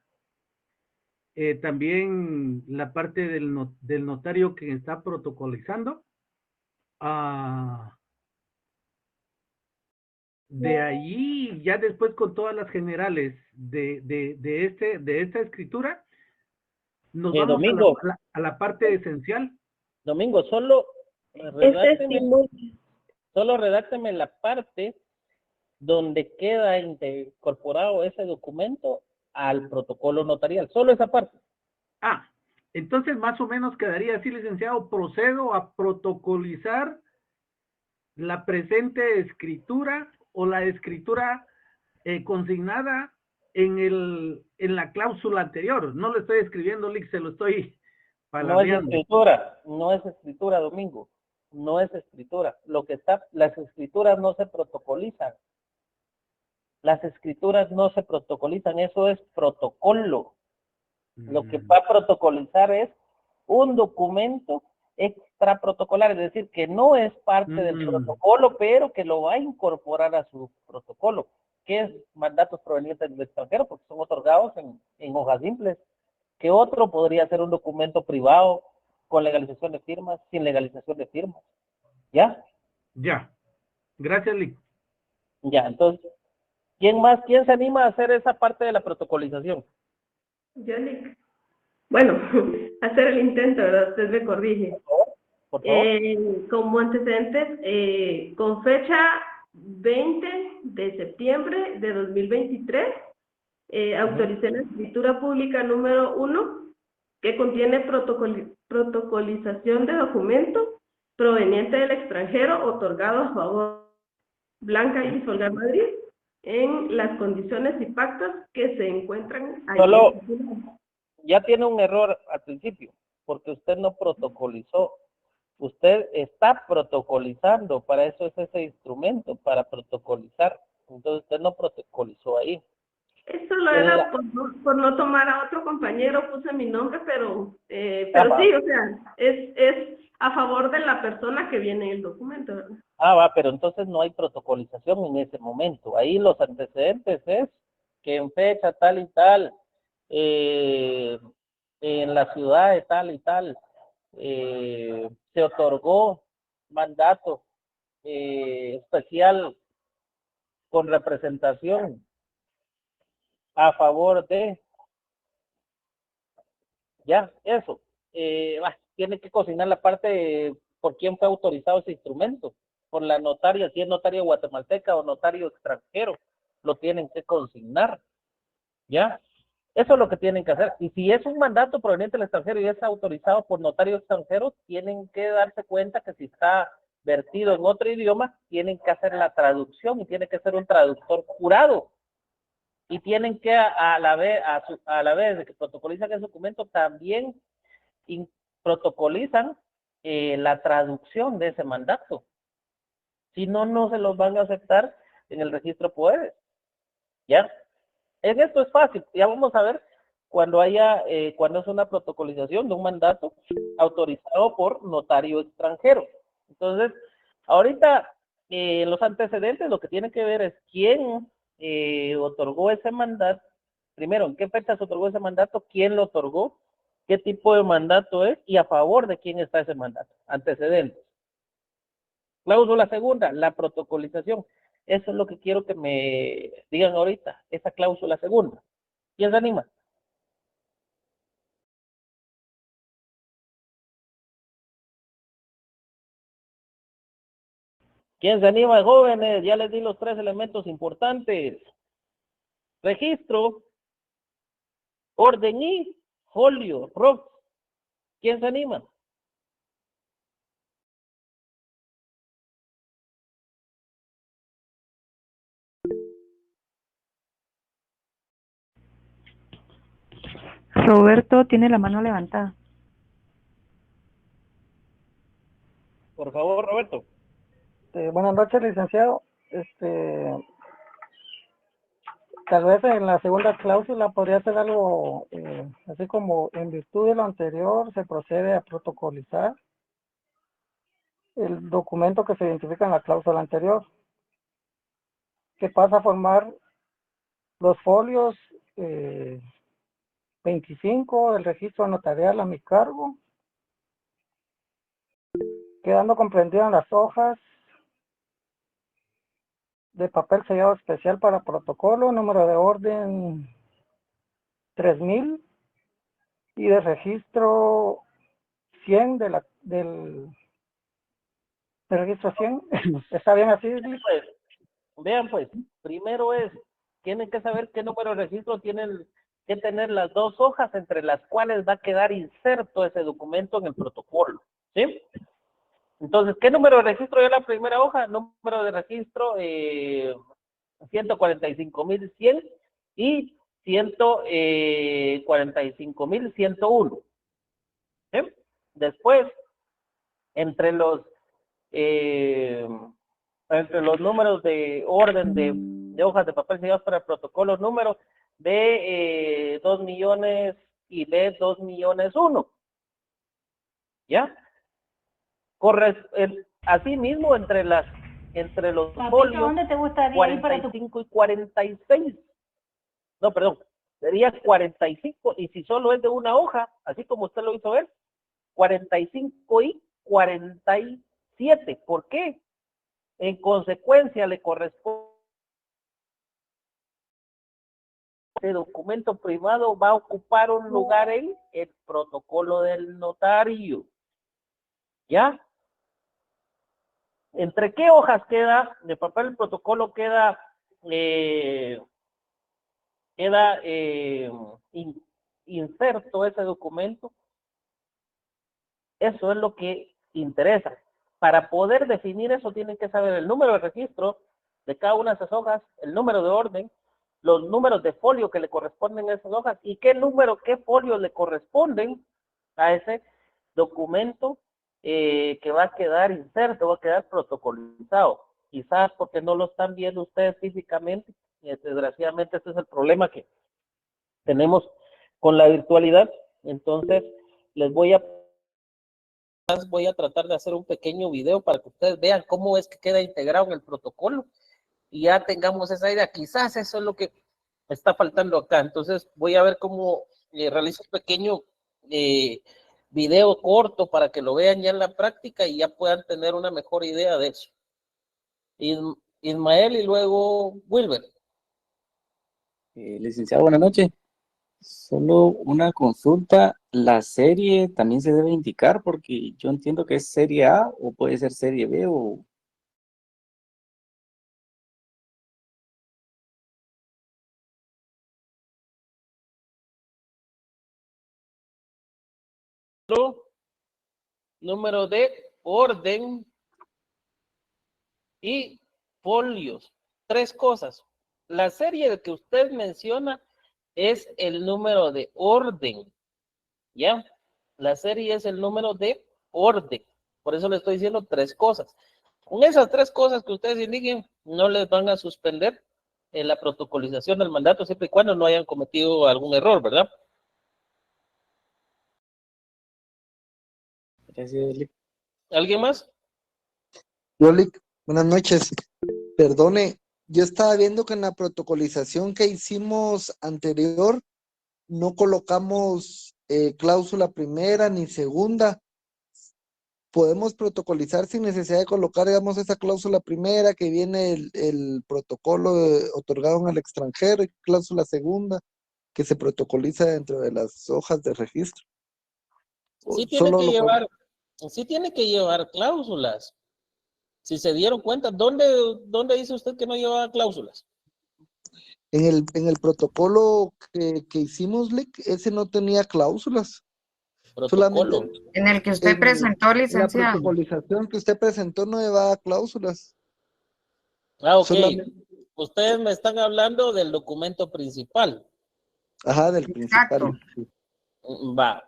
también la parte del notario que está protocolizando. De allí, ya después con todas las generales de esta escritura, nos vamos Domingo, a la parte esencial. Domingo, solo redácteme la parte donde queda incorporado ese documento al protocolo notarial, solo esa parte. Entonces más o menos quedaría así, licenciado: procedo a protocolizar la presente escritura o la escritura consignada en la cláusula anterior. No lo estoy escribiendo, Lick, se lo estoy palabreando. No es escritura, Domingo, no es escritura. Las escrituras no se protocolizan. Las escrituras no se protocolizan, eso es protocolo. Lo que va a protocolizar es un documento extra protocolar, es decir, que no es parte del protocolo, pero que lo va a incorporar a su protocolo, que es mandatos provenientes del extranjero, porque son otorgados en hojas simples, que otro podría ser un documento privado con legalización de firmas, sin legalización de firmas. ¿Ya? Ya. Gracias, Lick. Ya, entonces, ¿quién se anima a hacer esa parte de la protocolización? Yannick. Bueno, hacer el intento, ¿verdad? Usted me corrige. Por favor. Como antecedentes, con fecha 20 de septiembre de 2023, autoricé la escritura pública número 1, que contiene protocolización de documentos proveniente del extranjero otorgado a favor Blanca y Solgar Madrid en las condiciones y pactos que se encuentran ahí. Solo ya tiene un error al principio, porque usted no protocolizó. Usted está protocolizando, para eso es ese instrumento, para protocolizar. Entonces usted no protocolizó ahí. Eso lo era por no tomar a otro compañero, puse mi nombre, pero sí, o sea, es a favor de la persona que viene en el documento, ¿verdad? Pero entonces no hay protocolización en ese momento. Ahí los antecedentes es que en fecha tal y tal, en la ciudad de tal y tal, se otorgó mandato especial con representación a favor de, ya, eso. Tiene que cocinar la parte de por quién fue autorizado ese instrumento, por la notaria, si es notario guatemalteca o notario extranjero, lo tienen que consignar, ¿ya? Eso es lo que tienen que hacer. Y si es un mandato proveniente del extranjero y es autorizado por notario extranjero, tienen que darse cuenta que si está vertido en otro idioma, tienen que hacer la traducción y tiene que ser un traductor jurado. Y tienen que a la vez de que protocolizan el documento, también protocolizan la traducción de ese mandato. Si no, no se los van a aceptar en el registro poderes. ¿Ya? En esto es fácil. Ya vamos a ver cuando es una protocolización de un mandato autorizado por notario extranjero. Entonces, ahorita en los antecedentes lo que tiene que ver es quién otorgó ese mandato. Primero, ¿en qué fecha se otorgó ese mandato? ¿Quién lo otorgó? ¿Qué tipo de mandato es? Y a favor de quién está ese mandato. Antecedentes. Cláusula segunda, la protocolización. Eso es lo que quiero que me digan ahorita, esa cláusula segunda. ¿Quién se anima? ¿Quién se anima, jóvenes? Ya les di los 3 elementos importantes. Registro, orden y folio, Rob. ¿Quién se anima? Roberto tiene la mano levantada. Por favor, Roberto. Buenas noches, licenciado. Tal vez en la segunda cláusula podría ser algo así como en virtud de lo anterior se procede a protocolizar el documento que se identifica en la cláusula anterior, que pasa a formar los folios 25 del registro notarial a mi cargo, quedando comprendidas las hojas de papel sellado especial para protocolo, número de orden 3000 y de registro 100 del registro 100. ¿Está bien así? Pues, vean pues, primero tienen que saber qué número de registro tienen que tener las 2 hojas entre las cuales va a quedar inserto ese documento en el protocolo, ¿sí? Entonces, ¿qué número de registro es la primera hoja? Número de registro 145.100 y 145.101. ¿Sí? Después, entre los números de orden de hojas de papel sellados para el protocolo, número de 2 millones y de 2 millones 1. ¿Ya? Asimismo, entre los folios ¿Dónde te gustaría 45 y 46. No, perdón, sería 45, y si solo es de una hoja, así como usted lo hizo ver, 45 y 47. ¿Por qué? En consecuencia, le corresponde este documento privado va a ocupar un lugar en el protocolo del notario. ¿Ya? ¿Entre qué hojas queda de papel el protocolo? Queda inserto ese documento. Eso es lo que interesa. Para poder definir eso tienen que saber el número de registro de cada una de esas hojas, el número de orden, los números de folio que le corresponden a esas hojas y qué folio le corresponden a ese documento que va a quedar inserto, va a quedar protocolizado. Quizás porque no lo están viendo ustedes físicamente, y desgraciadamente este es el problema que tenemos con la virtualidad. Entonces voy a tratar de hacer un pequeño video para que ustedes vean cómo es que queda integrado en el protocolo y ya tengamos esa idea. Quizás eso es lo que está faltando acá. Entonces voy a ver cómo realizo un pequeño video corto para que lo vean ya en la práctica y ya puedan tener una mejor idea de eso. Ismael y luego Wilber. Licenciado, buenas noches. Solo una consulta, ¿la serie también se debe indicar? Porque yo entiendo que es serie A o puede ser serie B o... Número de orden y folios. 3 cosas. La serie que usted menciona es el número de orden. ¿Ya? La serie es el número de orden. Por eso le estoy diciendo 3 cosas. Con esas 3 cosas que ustedes indiquen, no les van a suspender la protocolización del mandato siempre y cuando no hayan cometido algún error, ¿verdad? Gracias, Lic. ¿Alguien más? Yo, Lic, buenas noches. Perdone, yo estaba viendo que en la protocolización que hicimos anterior no colocamos cláusula primera ni segunda. podemos protocolizar sin necesidad de colocar, digamos, esa cláusula primera que viene el protocolo otorgado en el extranjero y cláusula segunda que se protocoliza dentro de las hojas de registro. Sí tiene que llevar, sí tiene que llevar cláusulas. Si se dieron cuenta, ¿dónde dice usted que no llevaba cláusulas? En el protocolo que hicimos, Lick, ese no tenía cláusulas. Protocolo. En el que usted presentó, licenciado. La protocolización que usted presentó no llevaba cláusulas. Ah, ok. Ustedes me están hablando del documento principal. Ajá, del principal. Va.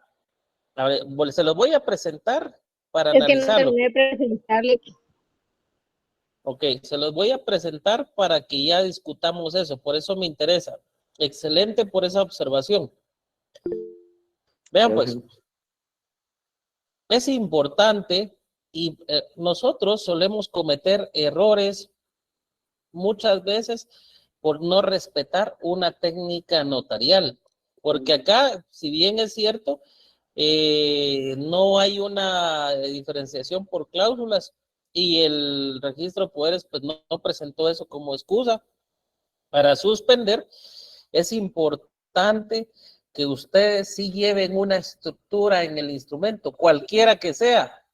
A ver, se los voy a presentar para Es que no analizarlo. terminé de presentarle. Ok, se los voy a presentar para que ya discutamos eso, por eso me interesa. Excelente por esa observación. Vean pues, es importante y nosotros solemos cometer errores muchas veces por no respetar una técnica notarial, porque acá, si bien es cierto, no hay una diferenciación por cláusulas y el registro de poderes pues no presentó eso como excusa para suspender. Es importante que ustedes sí lleven una estructura en el instrumento, cualquiera que sea.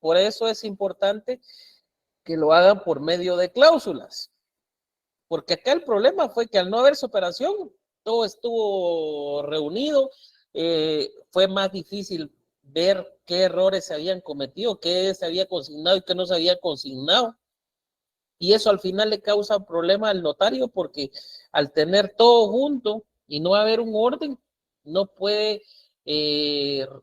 Por eso es importante que lo hagan por medio de cláusulas, porque acá el problema fue que al no haber operación, todo estuvo reunido, fue más difícil ver qué errores se habían cometido, qué se había consignado y qué no se había consignado. Y eso al final le causa problema al notario porque al tener todo junto y no haber un orden, no puede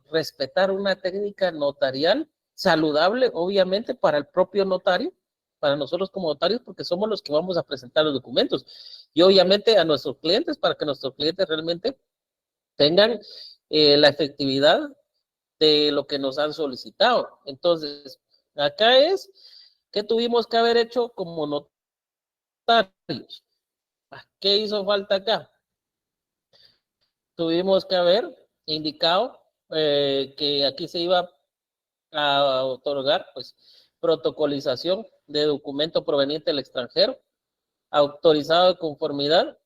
respetar una técnica notarial saludable, obviamente, para el propio notario, para nosotros como notarios, porque somos los que vamos a presentar los documentos. Y obviamente a nuestros clientes, para que nuestros clientes realmente tengan la efectividad de lo que nos han solicitado. Entonces, acá es que tuvimos que haber hecho como notarios. ¿Qué hizo falta acá? Tuvimos que haber indicado que aquí se iba a otorgar pues protocolización de documento proveniente del extranjero, autorizado de conformidad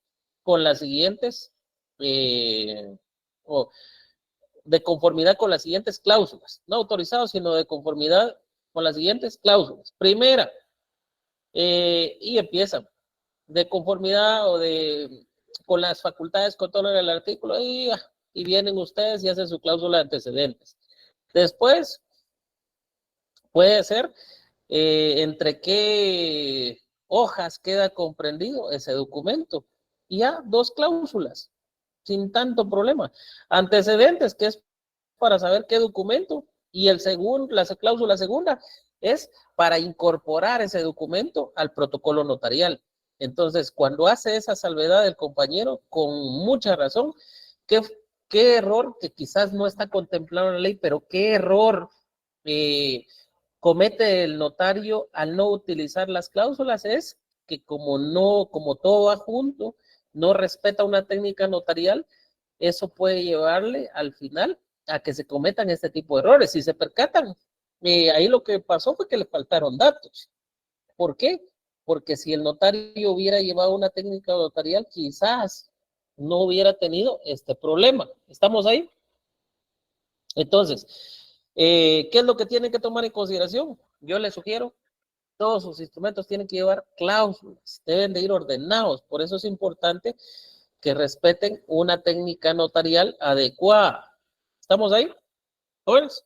con las siguientes de conformidad con las siguientes cláusulas, no autorizado, sino de conformidad con las siguientes cláusulas. Primera, y empieza, de conformidad o con las facultades con todo el artículo, y vienen ustedes y hacen su cláusula de antecedentes. Después, puede ser entre qué hojas queda comprendido ese documento. Y ya, 2 cláusulas, sin tanto problema. Antecedentes, que es para saber qué documento, y la cláusula segunda es para incorporar ese documento al protocolo notarial. Entonces, cuando hace esa salvedad el compañero, con mucha razón, qué error, que quizás no está contemplado en la ley, pero qué error comete el notario al no utilizar las cláusulas, es que como todo va junto, no respeta una técnica notarial, eso puede llevarle al final a que se cometan este tipo de errores. Si se percatan, ahí lo que pasó fue que le faltaron datos. ¿Por qué? Porque si el notario hubiera llevado una técnica notarial, quizás no hubiera tenido este problema. ¿Estamos ahí? Entonces, ¿qué es lo que tienen que tomar en consideración? Yo les sugiero, todos sus instrumentos tienen que llevar cláusulas, deben de ir ordenados. Por eso es importante que respeten una técnica notarial adecuada. ¿Estamos ahí? ¿Jóvenes?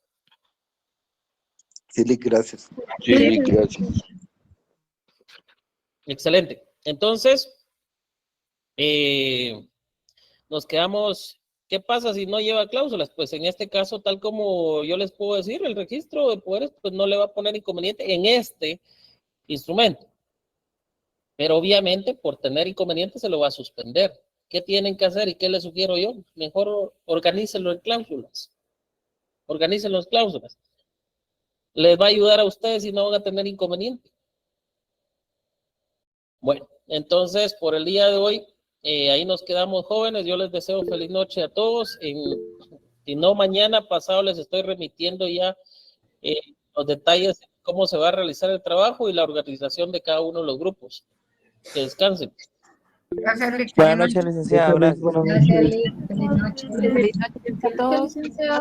Sí, gracias. Sí, gracias. Excelente. Entonces, nos quedamos, ¿qué pasa si no lleva cláusulas? Pues en este caso, tal como yo les puedo decir, el registro de poderes pues no le va a poner inconveniente en este instrumento. Pero obviamente por tener inconveniente se lo va a suspender. ¿Qué tienen que hacer y qué les sugiero yo? Mejor organícenlo en cláusulas. Organicen las cláusulas. Les va a ayudar a ustedes y no van a tener inconveniente. Bueno, entonces por el día de hoy, ahí nos quedamos, jóvenes. Yo les deseo feliz noche a todos. Si no, mañana pasado les estoy remitiendo ya los detalles de cómo se va a realizar el trabajo y la organización de cada uno de los grupos. Que descansen. Gracias, Lick. Buenas noches, licenciado. Gracias. Buenas Gracias, noches. Lick. Feliz noche. Feliz noche a todos. Licenciado.